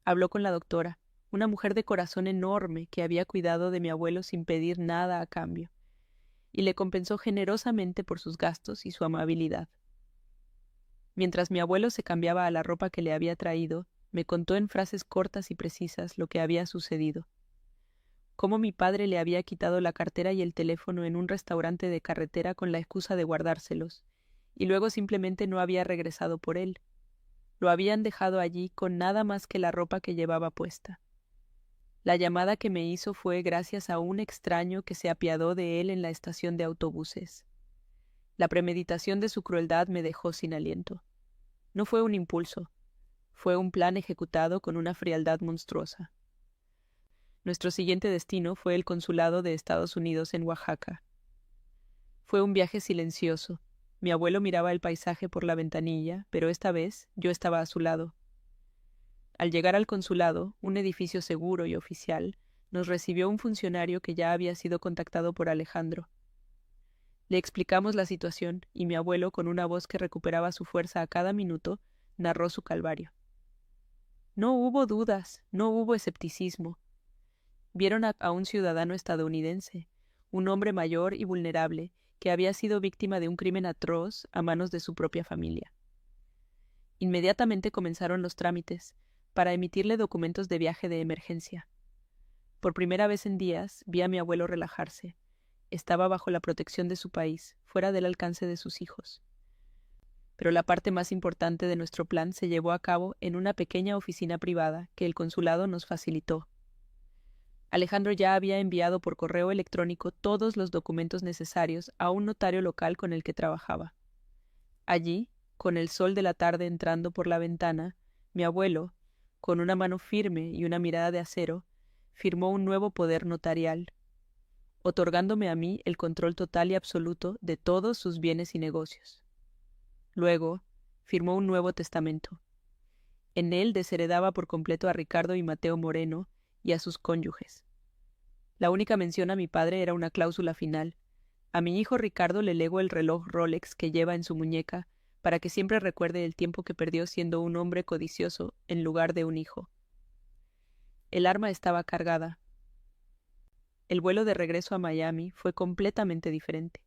Habló con la doctora, una mujer de corazón enorme que había cuidado de mi abuelo sin pedir nada a cambio, y le compensó generosamente por sus gastos y su amabilidad. Mientras mi abuelo se cambiaba a la ropa que le había traído, me contó en frases cortas y precisas lo que había sucedido. Cómo mi padre le había quitado la cartera y el teléfono en un restaurante de carretera con la excusa de guardárselos, y luego simplemente no había regresado por él. Lo habían dejado allí con nada más que la ropa que llevaba puesta. La llamada que me hizo fue gracias a un extraño que se apiadó de él en la estación de autobuses. La premeditación de su crueldad me dejó sin aliento. No fue un impulso, fue un plan ejecutado con una frialdad monstruosa. Nuestro siguiente destino fue el consulado de Estados Unidos en Oaxaca. Fue un viaje silencioso. Mi abuelo miraba el paisaje por la ventanilla, pero esta vez yo estaba a su lado. Al llegar al consulado, un edificio seguro y oficial, nos recibió un funcionario que ya había sido contactado por Alejandro. Le explicamos la situación y mi abuelo, con una voz que recuperaba su fuerza a cada minuto, narró su calvario. No hubo dudas, no hubo escepticismo. Vieron a un ciudadano estadounidense, un hombre mayor y vulnerable, que había sido víctima de un crimen atroz a manos de su propia familia. Inmediatamente comenzaron los trámites para emitirle documentos de viaje de emergencia. Por primera vez en días vi a mi abuelo relajarse. Estaba bajo la protección de su país, fuera del alcance de sus hijos. Pero la parte más importante de nuestro plan se llevó a cabo en una pequeña oficina privada que el consulado nos facilitó. Alejandro ya había enviado por correo electrónico todos los documentos necesarios a un notario local con el que trabajaba. Allí, con el sol de la tarde entrando por la ventana, mi abuelo, con una mano firme y una mirada de acero, firmó un nuevo poder notarial, otorgándome a mí el control total y absoluto de todos sus bienes y negocios. Luego, firmó un nuevo testamento. En él desheredaba por completo a Ricardo y Mateo Moreno y a sus cónyuges. La única mención a mi padre era una cláusula final. A mi hijo Ricardo le legó el reloj Rolex que lleva en su muñeca para que siempre recuerde el tiempo que perdió siendo un hombre codicioso en lugar de un hijo. El arma estaba cargada. El vuelo de regreso a Miami fue completamente diferente.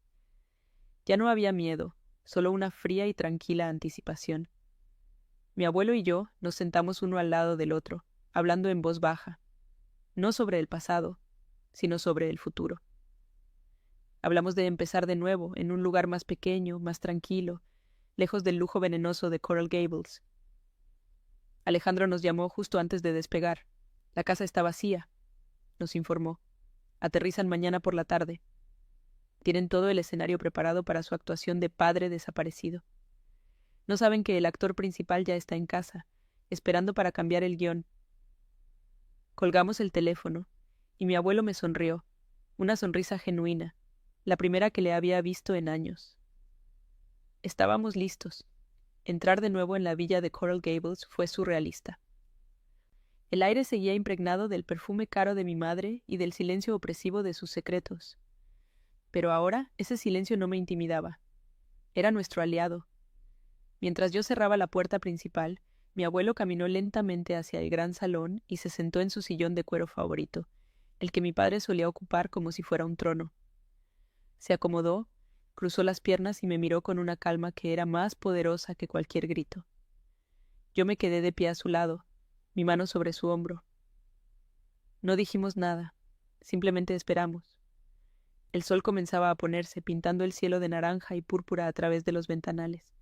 Ya no había miedo, solo una fría y tranquila anticipación. Mi abuelo y yo nos sentamos uno al lado del otro, hablando en voz baja, no sobre el pasado, sino sobre el futuro. Hablamos de empezar de nuevo en un lugar más pequeño, más tranquilo, lejos del lujo venenoso de Coral Gables. Alejandro nos llamó justo antes de despegar. La casa está vacía, nos informó. Aterrizan mañana por la tarde. Tienen todo el escenario preparado para su actuación de padre desaparecido. No saben que el actor principal ya está en casa, esperando para cambiar el guión. Colgamos el teléfono, y mi abuelo me sonrió, una sonrisa genuina, la primera que le había visto en años. Estábamos listos. Entrar de nuevo en la villa de Coral Gables fue surrealista. El aire seguía impregnado del perfume caro de mi madre y del silencio opresivo de sus secretos. Pero ahora ese silencio no me intimidaba. Era nuestro aliado. Mientras yo cerraba la puerta principal, mi abuelo caminó lentamente hacia el gran salón y se sentó en su sillón de cuero favorito, el que mi padre solía ocupar como si fuera un trono. Se acomodó, cruzó las piernas y me miró con una calma que era más poderosa que cualquier grito. Yo me quedé de pie a su lado, mi mano sobre su hombro. No dijimos nada, simplemente esperamos. El sol comenzaba a ponerse, pintando el cielo de naranja y púrpura a través de los ventanales.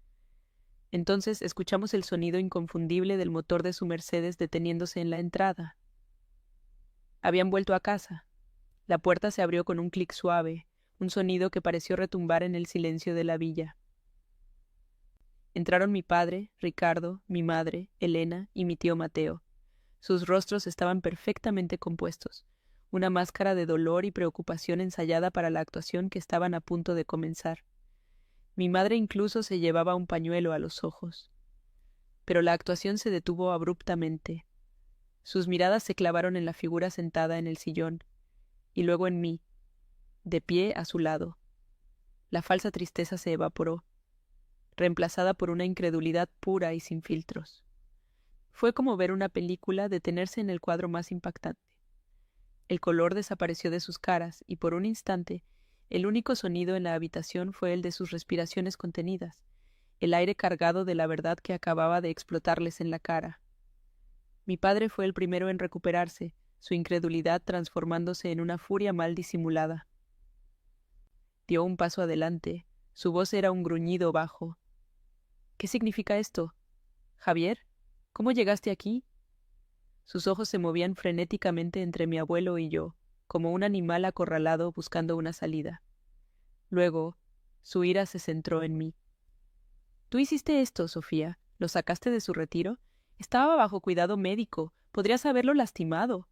Entonces escuchamos el sonido inconfundible del motor de su Mercedes deteniéndose en la entrada. Habían vuelto a casa. La puerta se abrió con un clic suave, un sonido que pareció retumbar en el silencio de la villa. Entraron mi padre, Ricardo, mi madre, Elena y mi tío Mateo. Sus rostros estaban perfectamente compuestos, una máscara de dolor y preocupación ensayada para la actuación que estaban a punto de comenzar. Mi madre incluso se llevaba un pañuelo a los ojos. Pero la actuación se detuvo abruptamente. Sus miradas se clavaron en la figura sentada en el sillón, y luego en mí, de pie a su lado. La falsa tristeza se evaporó, reemplazada por una incredulidad pura y sin filtros. Fue como ver una película detenerse en el cuadro más impactante. El color desapareció de sus caras y por un instante el único sonido en la habitación fue el de sus respiraciones contenidas, el aire cargado de la verdad que acababa de explotarles en la cara. Mi padre fue el primero en recuperarse, su incredulidad transformándose en una furia mal disimulada. Dio un paso adelante, su voz era un gruñido bajo. ¿Qué significa esto? Javier, ¿cómo llegaste aquí? Sus ojos se movían frenéticamente entre mi abuelo y yo, como un animal acorralado buscando una salida. Luego, su ira se centró en mí. ¿Tú hiciste esto, Sofía? ¿Lo sacaste de su retiro? Estaba bajo cuidado médico. Podrías haberlo lastimado.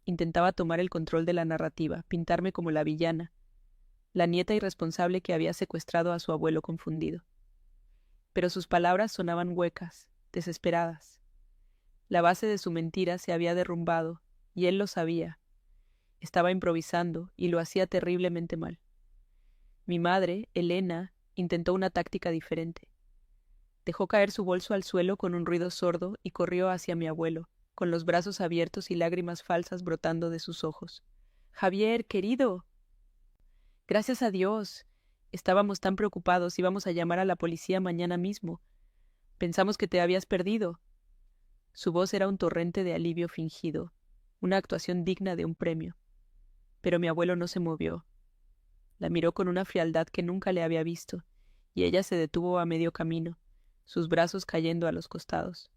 Intentaba tomar el control de la narrativa, pintarme como la villana, la nieta irresponsable que había secuestrado a su abuelo confundido. Pero sus palabras sonaban huecas, desesperadas. La base de su mentira se había derrumbado, y él lo sabía. Estaba improvisando, y lo hacía terriblemente mal. Mi madre, Elena, intentó una táctica diferente. Dejó caer su bolso al suelo con un ruido sordo y corrió hacia mi abuelo, con los brazos abiertos y lágrimas falsas brotando de sus ojos. —Javier, querido. —Gracias a Dios. Estábamos tan preocupados, íbamos a llamar a la policía mañana mismo. Pensamos que te habías perdido. Su voz era un torrente de alivio fingido, una actuación digna de un premio. Pero mi abuelo no se movió. La miró con una frialdad que nunca le había visto, y ella se detuvo a medio camino, sus brazos cayendo a los costados.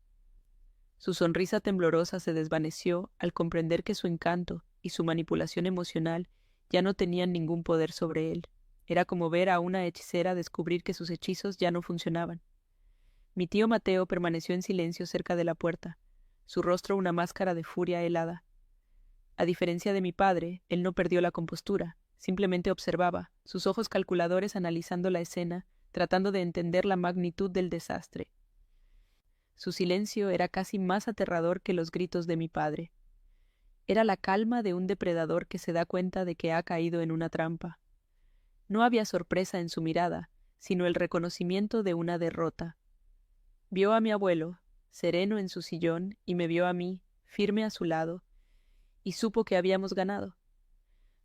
Su sonrisa temblorosa se desvaneció al comprender que su encanto y su manipulación emocional ya no tenían ningún poder sobre él. Era como ver a una hechicera descubrir que sus hechizos ya no funcionaban. Mi tío Mateo permaneció en silencio cerca de la puerta, su rostro una máscara de furia helada. A diferencia de mi padre, él no perdió la compostura, simplemente observaba, sus ojos calculadores analizando la escena, tratando de entender la magnitud del desastre. Su silencio era casi más aterrador que los gritos de mi padre. Era la calma de un depredador que se da cuenta de que ha caído en una trampa. No había sorpresa en su mirada, sino el reconocimiento de una derrota. Vio a mi abuelo, sereno en su sillón, y me vio a mí, firme a su lado, y supo que habíamos ganado.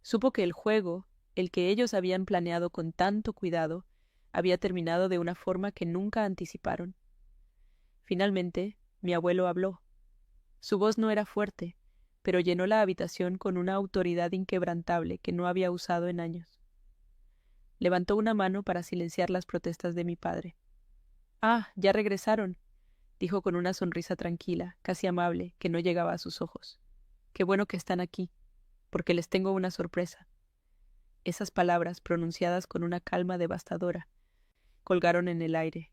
Supo que el juego, el que ellos habían planeado con tanto cuidado, había terminado de una forma que nunca anticiparon. Finalmente, mi abuelo habló. Su voz no era fuerte, pero llenó la habitación con una autoridad inquebrantable que no había usado en años. Levantó una mano para silenciar las protestas de mi padre. —Ah, ya regresaron —dijo con una sonrisa tranquila, casi amable, que no llegaba a sus ojos. —Qué bueno que están aquí, porque les tengo una sorpresa. Esas palabras, pronunciadas con una calma devastadora, colgaron en el aire.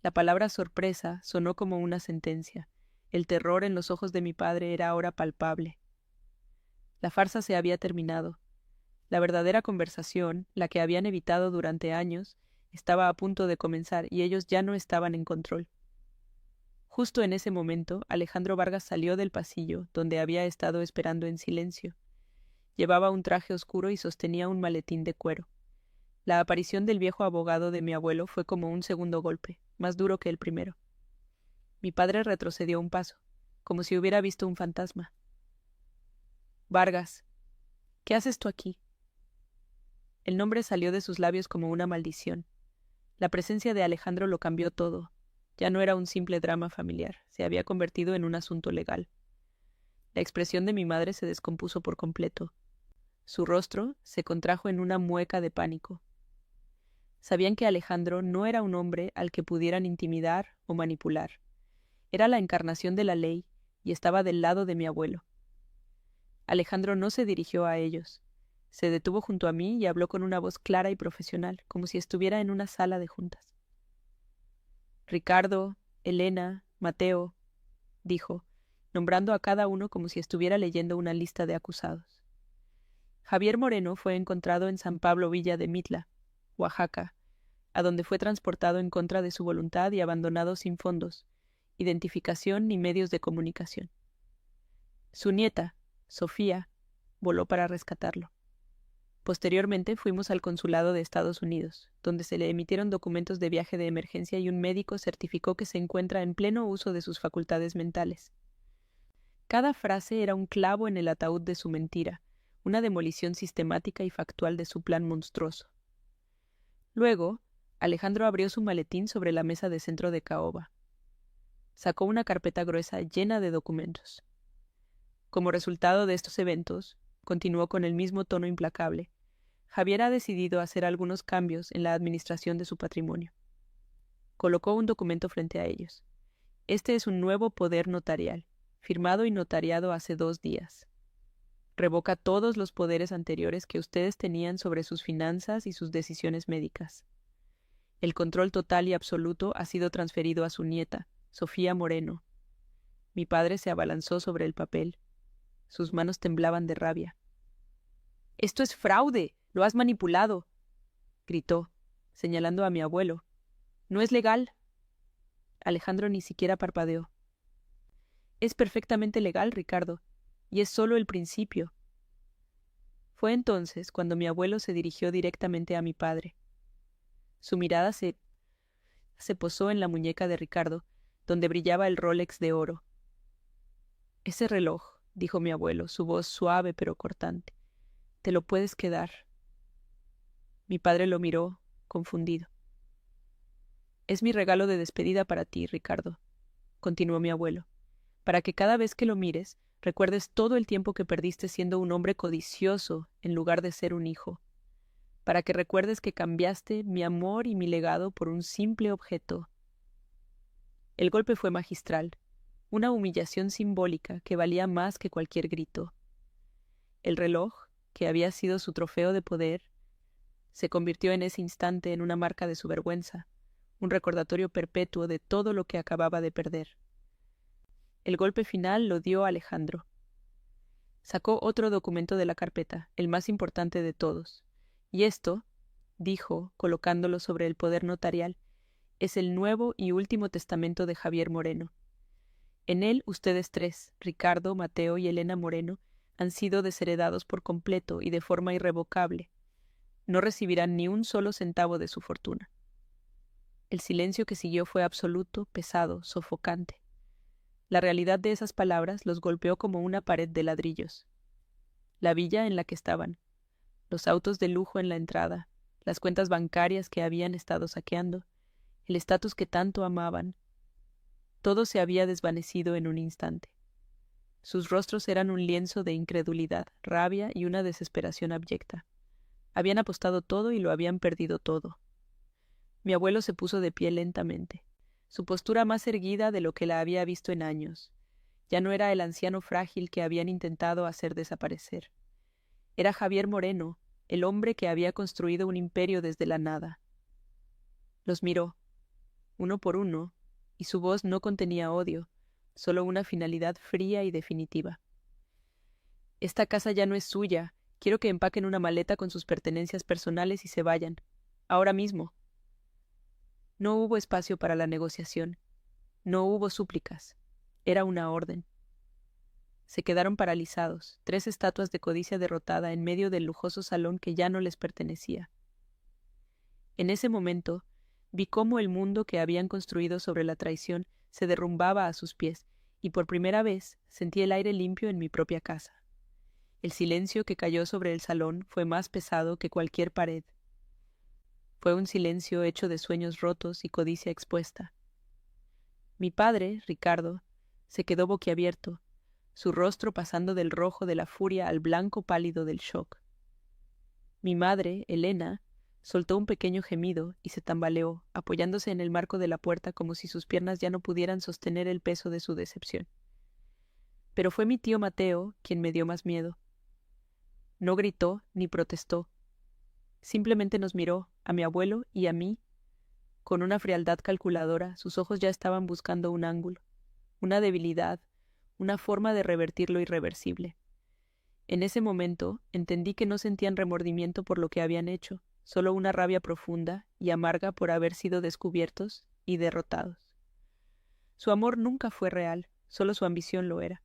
La palabra sorpresa sonó como una sentencia. El terror en los ojos de mi padre era ahora palpable. La farsa se había terminado. La verdadera conversación, la que habían evitado durante años, estaba a punto de comenzar y ellos ya no estaban en control. Justo en ese momento, Alejandro Vargas salió del pasillo, donde había estado esperando en silencio. Llevaba un traje oscuro y sostenía un maletín de cuero. La aparición del viejo abogado de mi abuelo fue como un segundo golpe, más duro que el primero. Mi padre retrocedió un paso, como si hubiera visto un fantasma. —Vargas, ¿qué haces tú aquí? El nombre salió de sus labios como una maldición. La presencia de Alejandro lo cambió todo. Ya no era un simple drama familiar, se había convertido en un asunto legal. La expresión de mi madre se descompuso por completo. Su rostro se contrajo en una mueca de pánico. Sabían que Alejandro no era un hombre al que pudieran intimidar o manipular. Era la encarnación de la ley y estaba del lado de mi abuelo. Alejandro no se dirigió a ellos. Se detuvo junto a mí y habló con una voz clara y profesional, como si estuviera en una sala de juntas. —Ricardo, Elena, Mateo —dijo, nombrando a cada uno como si estuviera leyendo una lista de acusados. Javier Moreno fue encontrado en San Pablo Villa de Mitla, Oaxaca, a donde fue transportado en contra de su voluntad y abandonado sin fondos, identificación ni medios de comunicación. Su nieta, Sofía, voló para rescatarlo. Posteriormente fuimos al consulado de Estados Unidos, donde se le emitieron documentos de viaje de emergencia y un médico certificó que se encuentra en pleno uso de sus facultades mentales. Cada frase era un clavo en el ataúd de su mentira, una demolición sistemática y factual de su plan monstruoso. Luego, Alejandro abrió su maletín sobre la mesa de centro de caoba. Sacó una carpeta gruesa llena de documentos. Como resultado de estos eventos, continuó con el mismo tono implacable, Javier ha decidido hacer algunos cambios en la administración de su patrimonio. Colocó un documento frente a ellos. Este es un nuevo poder notarial, firmado y notariado hace 2 días. Revoca todos los poderes anteriores que ustedes tenían sobre sus finanzas y sus decisiones médicas. El control total y absoluto ha sido transferido a su nieta, Sofía Moreno. Mi padre se abalanzó sobre el papel. Sus manos temblaban de rabia. —¡Esto es fraude! ¡Lo has manipulado! —gritó, señalando a mi abuelo. —¡No es legal! Alejandro ni siquiera parpadeó. —Es perfectamente legal, Ricardo, y es solo el principio. Fue entonces cuando mi abuelo se dirigió directamente a mi padre. Su mirada se posó en la muñeca de Ricardo, donde brillaba el Rolex de oro. Ese reloj, dijo mi abuelo, su voz suave pero cortante. Te lo puedes quedar. Mi padre lo miró, confundido. Es mi regalo de despedida para ti, Ricardo, continuó mi abuelo, para que cada vez que lo mires recuerdes todo el tiempo que perdiste siendo un hombre codicioso en lugar de ser un hijo, para que recuerdes que cambiaste mi amor y mi legado por un simple objeto. El golpe fue magistral, una humillación simbólica que valía más que cualquier grito. El reloj, que había sido su trofeo de poder, se convirtió en ese instante en una marca de su vergüenza, un recordatorio perpetuo de todo lo que acababa de perder. El golpe final lo dio Alejandro. Sacó otro documento de la carpeta, el más importante de todos. Y esto, dijo, colocándolo sobre el poder notarial, es el nuevo y último testamento de Javier Moreno. En él ustedes tres, Ricardo, Mateo y Elena Moreno, han sido desheredados por completo y de forma irrevocable. No recibirán ni un solo centavo de su fortuna. El silencio que siguió fue absoluto, pesado, sofocante. La realidad de esas palabras los golpeó como una pared de ladrillos. La villa en la que estaban, los autos de lujo en la entrada, las cuentas bancarias que habían estado saqueando, el estatus que tanto amaban, todo se había desvanecido en un instante. Sus rostros eran un lienzo de incredulidad, rabia y una desesperación abyecta. Habían apostado todo y lo habían perdido todo. Mi abuelo se puso de pie lentamente, su postura más erguida de lo que la había visto en años. Ya no era el anciano frágil que habían intentado hacer desaparecer. Era Javier Moreno, el hombre que había construido un imperio desde la nada. Los miró, uno por uno, y su voz no contenía odio, solo una finalidad fría y definitiva. Esta casa ya no es suya. Quiero que empaquen una maleta con sus pertenencias personales y se vayan. Ahora mismo. No hubo espacio para la negociación. No hubo súplicas. Era una orden. Se quedaron paralizados, tres estatuas de codicia derrotada en medio del lujoso salón que ya no les pertenecía. En ese momento, vi cómo el mundo que habían construido sobre la traición se derrumbaba a sus pies, y por primera vez sentí el aire limpio en mi propia casa. El silencio que cayó sobre el salón fue más pesado que cualquier pared. Fue un silencio hecho de sueños rotos y codicia expuesta. Mi padre, Ricardo, se quedó boquiabierto, su rostro pasando del rojo de la furia al blanco pálido del shock. Mi madre, Elena, soltó un pequeño gemido y se tambaleó, apoyándose en el marco de la puerta como si sus piernas ya no pudieran sostener el peso de su decepción. Pero fue mi tío Mateo quien me dio más miedo. No gritó ni protestó. Simplemente nos miró, a mi abuelo y a mí, con una frialdad calculadora. Sus ojos ya estaban buscando un ángulo, una debilidad, una forma de revertir lo irreversible. En ese momento entendí que no sentían remordimiento por lo que habían hecho, solo una rabia profunda y amarga por haber sido descubiertos y derrotados. Su amor nunca fue real, solo su ambición lo era.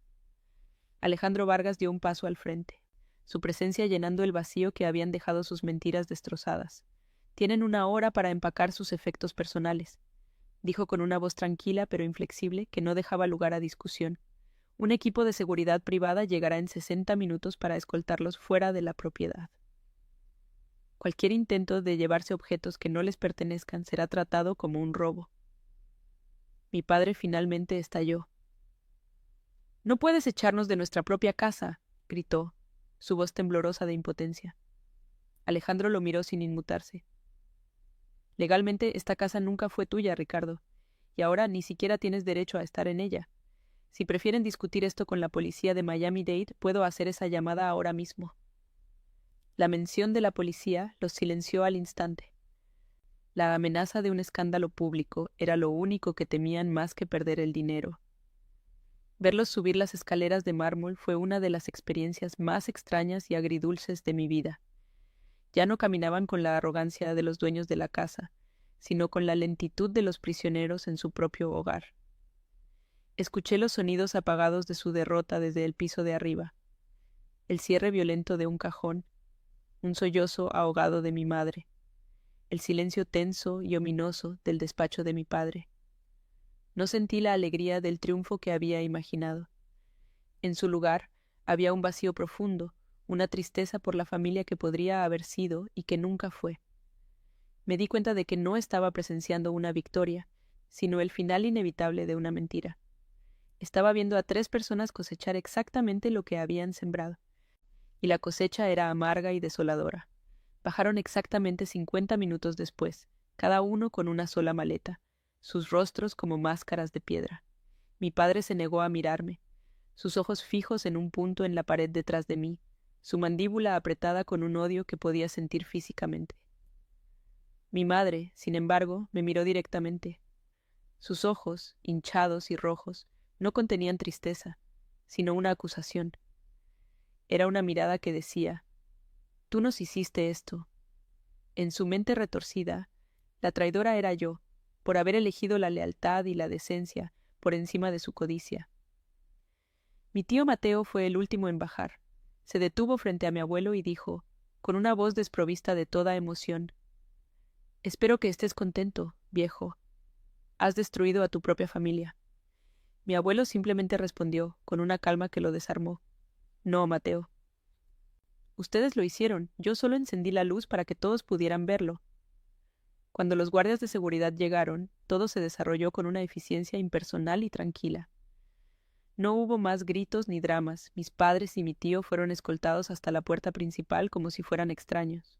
Alejandro Vargas dio un paso al frente, su presencia llenando el vacío que habían dejado sus mentiras destrozadas. Tienen una hora para empacar sus efectos personales, dijo con una voz tranquila pero inflexible que no dejaba lugar a discusión. Un equipo de seguridad privada llegará en 60 minutos para escoltarlos fuera de la propiedad. Cualquier intento de llevarse objetos que no les pertenezcan será tratado como un robo. Mi padre finalmente estalló. «No puedes echarnos de nuestra propia casa», gritó, su voz temblorosa de impotencia. Alejandro lo miró sin inmutarse. «Legalmente esta casa nunca fue tuya, Ricardo, y ahora ni siquiera tienes derecho a estar en ella. Si prefieren discutir esto con la policía de Miami-Dade, puedo hacer esa llamada ahora mismo». La mención de la policía los silenció al instante. La amenaza de un escándalo público era lo único que temían más que perder el dinero. Verlos subir las escaleras de mármol fue una de las experiencias más extrañas y agridulces de mi vida. Ya no caminaban con la arrogancia de los dueños de la casa, sino con la lentitud de los prisioneros en su propio hogar. Escuché los sonidos apagados de su derrota desde el piso de arriba, el cierre violento de un cajón, un sollozo ahogado de mi madre, el silencio tenso y ominoso del despacho de mi padre. No sentí la alegría del triunfo que había imaginado. En su lugar, había un vacío profundo, una tristeza por la familia que podría haber sido y que nunca fue. Me di cuenta de que no estaba presenciando una victoria, sino el final inevitable de una mentira. Estaba viendo a 3 personas cosechar exactamente lo que habían sembrado, y la cosecha era amarga y desoladora. Bajaron exactamente 50 minutos después, cada uno con una sola maleta, sus rostros como máscaras de piedra. Mi padre se negó a mirarme, sus ojos fijos en un punto en la pared detrás de mí, su mandíbula apretada con un odio que podía sentir físicamente. Mi madre, sin embargo, me miró directamente. Sus ojos, hinchados y rojos, no contenían tristeza, sino una acusación. Era una mirada que decía: «Tú nos hiciste esto». En su mente retorcida, la traidora era yo, por haber elegido la lealtad y la decencia por encima de su codicia. Mi tío Mateo fue el último en bajar. Se detuvo frente a mi abuelo y dijo, con una voz desprovista de toda emoción: «Espero que estés contento, viejo. Has destruido a tu propia familia». Mi abuelo simplemente respondió, con una calma que lo desarmó: «No, Mateo. Ustedes lo hicieron, yo solo encendí la luz para que todos pudieran verlo». Cuando los guardias de seguridad llegaron, todo se desarrolló con una eficiencia impersonal y tranquila. No hubo más gritos ni dramas. Mis padres y mi tío fueron escoltados hasta la puerta principal como si fueran extraños.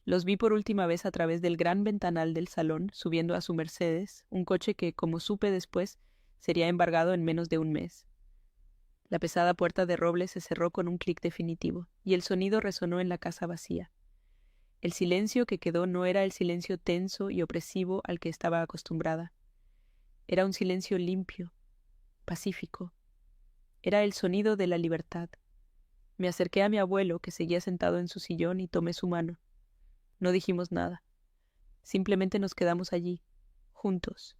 Los vi por última vez a través del gran ventanal del salón, subiendo a su Mercedes, un coche que, como supe después, sería embargado en menos de un mes. La pesada puerta de roble se cerró con un clic definitivo, y el sonido resonó en la casa vacía. El silencio que quedó no era el silencio tenso y opresivo al que estaba acostumbrada. Era un silencio limpio, pacífico. Era el sonido de la libertad. Me acerqué a mi abuelo, que seguía sentado en su sillón, y tomé su mano. No dijimos nada. Simplemente nos quedamos allí, juntos,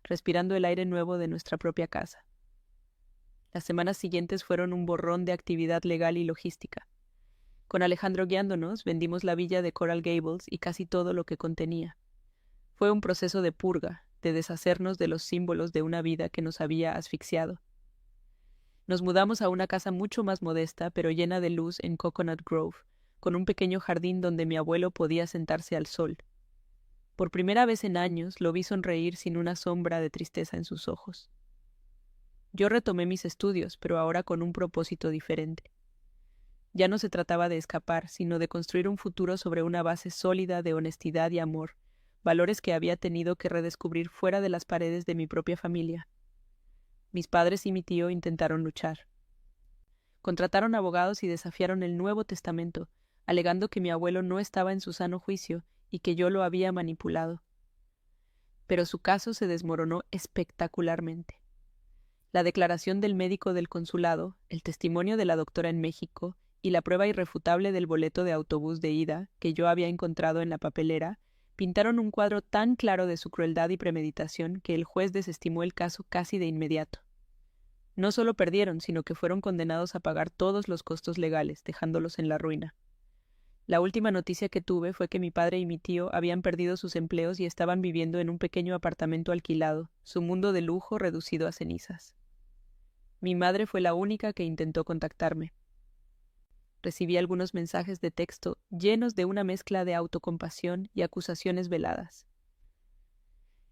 respirando el aire nuevo de nuestra propia casa. Las semanas siguientes fueron un borrón de actividad legal y logística. Con Alejandro guiándonos, vendimos la villa de Coral Gables y casi todo lo que contenía. Fue un proceso de purga, de deshacernos de los símbolos de una vida que nos había asfixiado. Nos mudamos a una casa mucho más modesta, pero llena de luz, en Coconut Grove, con un pequeño jardín donde mi abuelo podía sentarse al sol. Por primera vez en años lo vi sonreír sin una sombra de tristeza en sus ojos. Yo retomé mis estudios, pero ahora con un propósito diferente. Ya no se trataba de escapar, sino de construir un futuro sobre una base sólida de honestidad y amor, valores que había tenido que redescubrir fuera de las paredes de mi propia familia. Mis padres y mi tío intentaron luchar. Contrataron abogados y desafiaron el Nuevo Testamento, alegando que mi abuelo no estaba en su sano juicio y que yo lo había manipulado. Pero su caso se desmoronó espectacularmente. La declaración del médico del consulado, el testimonio de la doctora en México y la prueba irrefutable del boleto de autobús de ida que yo había encontrado en la papelera pintaron un cuadro tan claro de su crueldad y premeditación que el juez desestimó el caso casi de inmediato. No solo perdieron, sino que fueron condenados a pagar todos los costos legales, dejándolos en la ruina. La última noticia que tuve fue que mi padre y mi tío habían perdido sus empleos y estaban viviendo en un pequeño apartamento alquilado, su mundo de lujo reducido a cenizas. Mi madre fue la única que intentó contactarme. Recibí algunos mensajes de texto llenos de una mezcla de autocompasión y acusaciones veladas.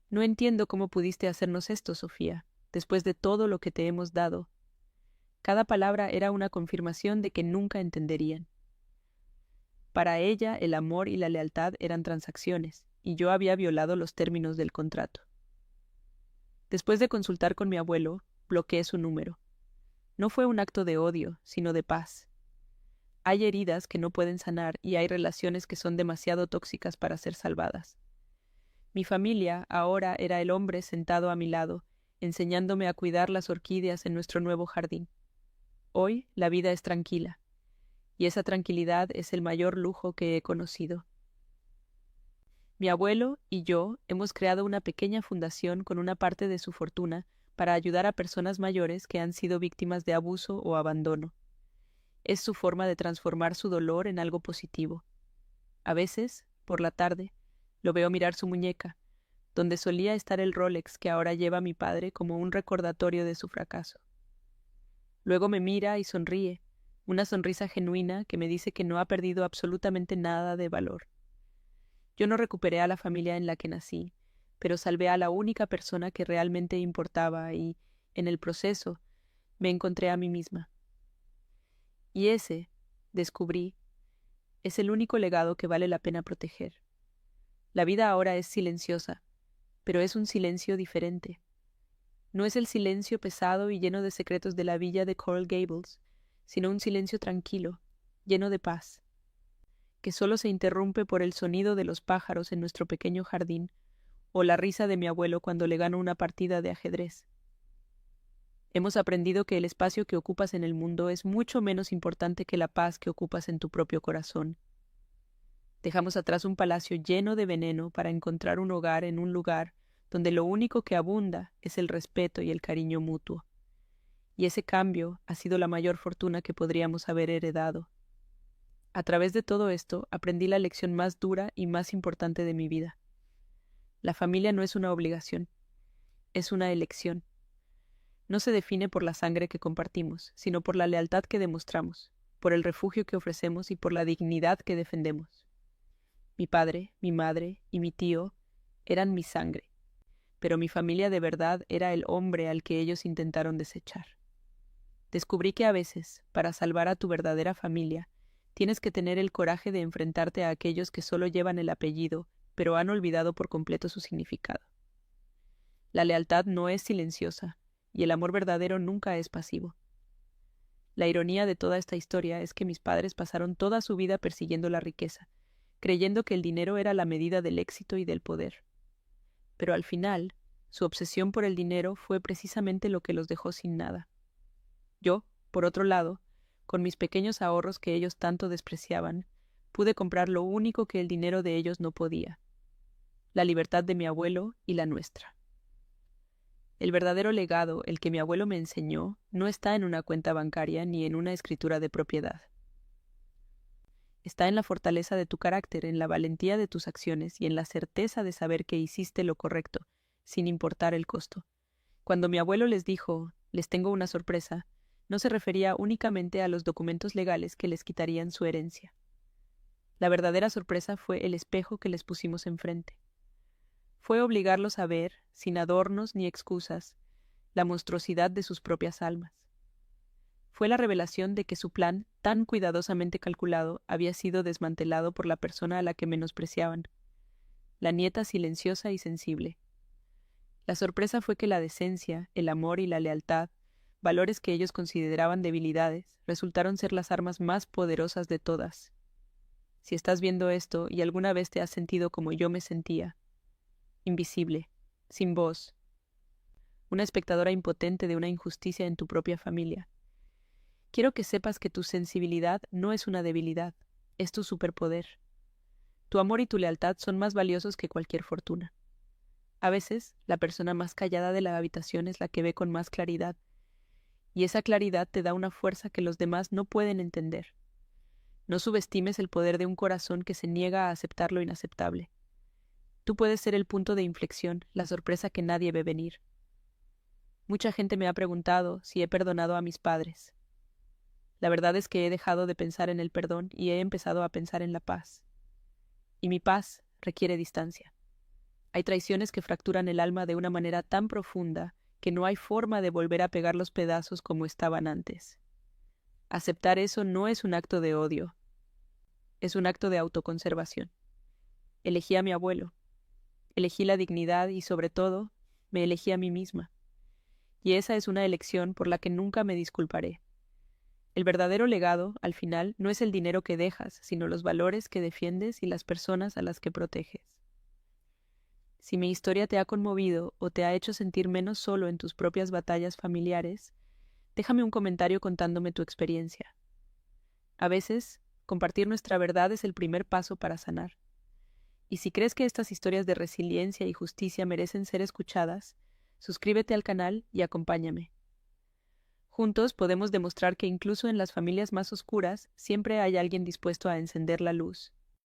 «No entiendo cómo pudiste hacernos esto, Sofía, después de todo lo que te hemos dado». Cada palabra era una confirmación de que nunca entenderían. Para ella, el amor y la lealtad eran transacciones, y yo había violado los términos del contrato. Después de consultar con mi abuelo, bloqueé su número. No fue un acto de odio, sino de paz. Hay heridas que no pueden sanar y hay relaciones que son demasiado tóxicas para ser salvadas. Mi familia ahora era el hombre sentado a mi lado, enseñándome a cuidar las orquídeas en nuestro nuevo jardín. Hoy la vida es tranquila, y esa tranquilidad es el mayor lujo que he conocido. Mi abuelo y yo hemos creado una pequeña fundación con una parte de su fortuna para ayudar a personas mayores que han sido víctimas de abuso o abandono. Es su forma de transformar su dolor en algo positivo. A veces, por la tarde, lo veo mirar su muñeca, donde solía estar el Rolex que ahora lleva mi padre como un recordatorio de su fracaso. Luego me mira y sonríe, una sonrisa genuina que me dice que no ha perdido absolutamente nada de valor. Yo no recuperé a la familia en la que nací, pero salvé a la única persona que realmente importaba y, en el proceso, me encontré a mí misma. Y ese, descubrí, es el único legado que vale la pena proteger. La vida ahora es silenciosa, pero es un silencio diferente. No es el silencio pesado y lleno de secretos de la villa de Coral Gables, sino un silencio tranquilo, lleno de paz, que solo se interrumpe por el sonido de los pájaros en nuestro pequeño jardín o la risa de mi abuelo cuando le gano una partida de ajedrez. Hemos aprendido que el espacio que ocupas en el mundo es mucho menos importante que la paz que ocupas en tu propio corazón. Dejamos atrás un palacio lleno de veneno para encontrar un hogar en un lugar donde lo único que abunda es el respeto y el cariño mutuo. Y ese cambio ha sido la mayor fortuna que podríamos haber heredado. A través de todo esto aprendí la lección más dura y más importante de mi vida. La familia no es una obligación, es una elección. No se define por la sangre que compartimos, sino por la lealtad que demostramos, por el refugio que ofrecemos y por la dignidad que defendemos. Mi padre, mi madre y mi tío eran mi sangre, pero mi familia de verdad era el hombre al que ellos intentaron desechar. Descubrí que a veces, para salvar a tu verdadera familia, tienes que tener el coraje de enfrentarte a aquellos que solo llevan el apellido, pero han olvidado por completo su significado. La lealtad no es silenciosa, y el amor verdadero nunca es pasivo. La ironía de toda esta historia es que mis padres pasaron toda su vida persiguiendo la riqueza, creyendo que el dinero era la medida del éxito y del poder. Pero al final, su obsesión por el dinero fue precisamente lo que los dejó sin nada. Yo, por otro lado, con mis pequeños ahorros que ellos tanto despreciaban, pude comprar lo único que el dinero de ellos no podía: la libertad de mi abuelo y la nuestra. El verdadero legado, el que mi abuelo me enseñó, no está en una cuenta bancaria ni en una escritura de propiedad. Está en la fortaleza de tu carácter, en la valentía de tus acciones y en la certeza de saber que hiciste lo correcto, sin importar el costo. Cuando mi abuelo les dijo, les tengo una sorpresa, no se refería únicamente a los documentos legales que les quitarían su herencia. La verdadera sorpresa fue el espejo que les pusimos enfrente. Fue obligarlos a ver, sin adornos ni excusas, la monstruosidad de sus propias almas. Fue la revelación de que su plan, tan cuidadosamente calculado, había sido desmantelado por la persona a la que menospreciaban, la nieta silenciosa y sensible. La sorpresa fue que la decencia, el amor y la lealtad, valores que ellos consideraban debilidades, resultaron ser las armas más poderosas de todas. Si estás viendo esto y alguna vez te has sentido como yo me sentía, invisible, sin voz, una espectadora impotente de una injusticia en tu propia familia, quiero que sepas que tu sensibilidad no es una debilidad, es tu superpoder. Tu amor y tu lealtad son más valiosos que cualquier fortuna. A veces, la persona más callada de la habitación es la que ve con más claridad, y esa claridad te da una fuerza que los demás no pueden entender. No subestimes el poder de un corazón que se niega a aceptar lo inaceptable. Tú puedes ser el punto de inflexión, la sorpresa que nadie ve venir. Mucha gente me ha preguntado si he perdonado a mis padres. La verdad es que he dejado de pensar en el perdón y he empezado a pensar en la paz. Y mi paz requiere distancia. Hay traiciones que fracturan el alma de una manera tan profunda que no hay forma de volver a pegar los pedazos como estaban antes. Aceptar eso no es un acto de odio, es un acto de autoconservación. Elegí a mi abuelo, elegí la dignidad y, sobre todo, me elegí a mí misma. Y esa es una elección por la que nunca me disculparé. El verdadero legado, al final, no es el dinero que dejas, sino los valores que defiendes y las personas a las que proteges. Si mi historia te ha conmovido o te ha hecho sentir menos solo en tus propias batallas familiares, déjame un comentario contándome tu experiencia. A veces, compartir nuestra verdad es el primer paso para sanar. Y si crees que estas historias de resiliencia y justicia merecen ser escuchadas, suscríbete al canal y acompáñame. Juntos podemos demostrar que incluso en las familias más oscuras siempre hay alguien dispuesto a encender la luz.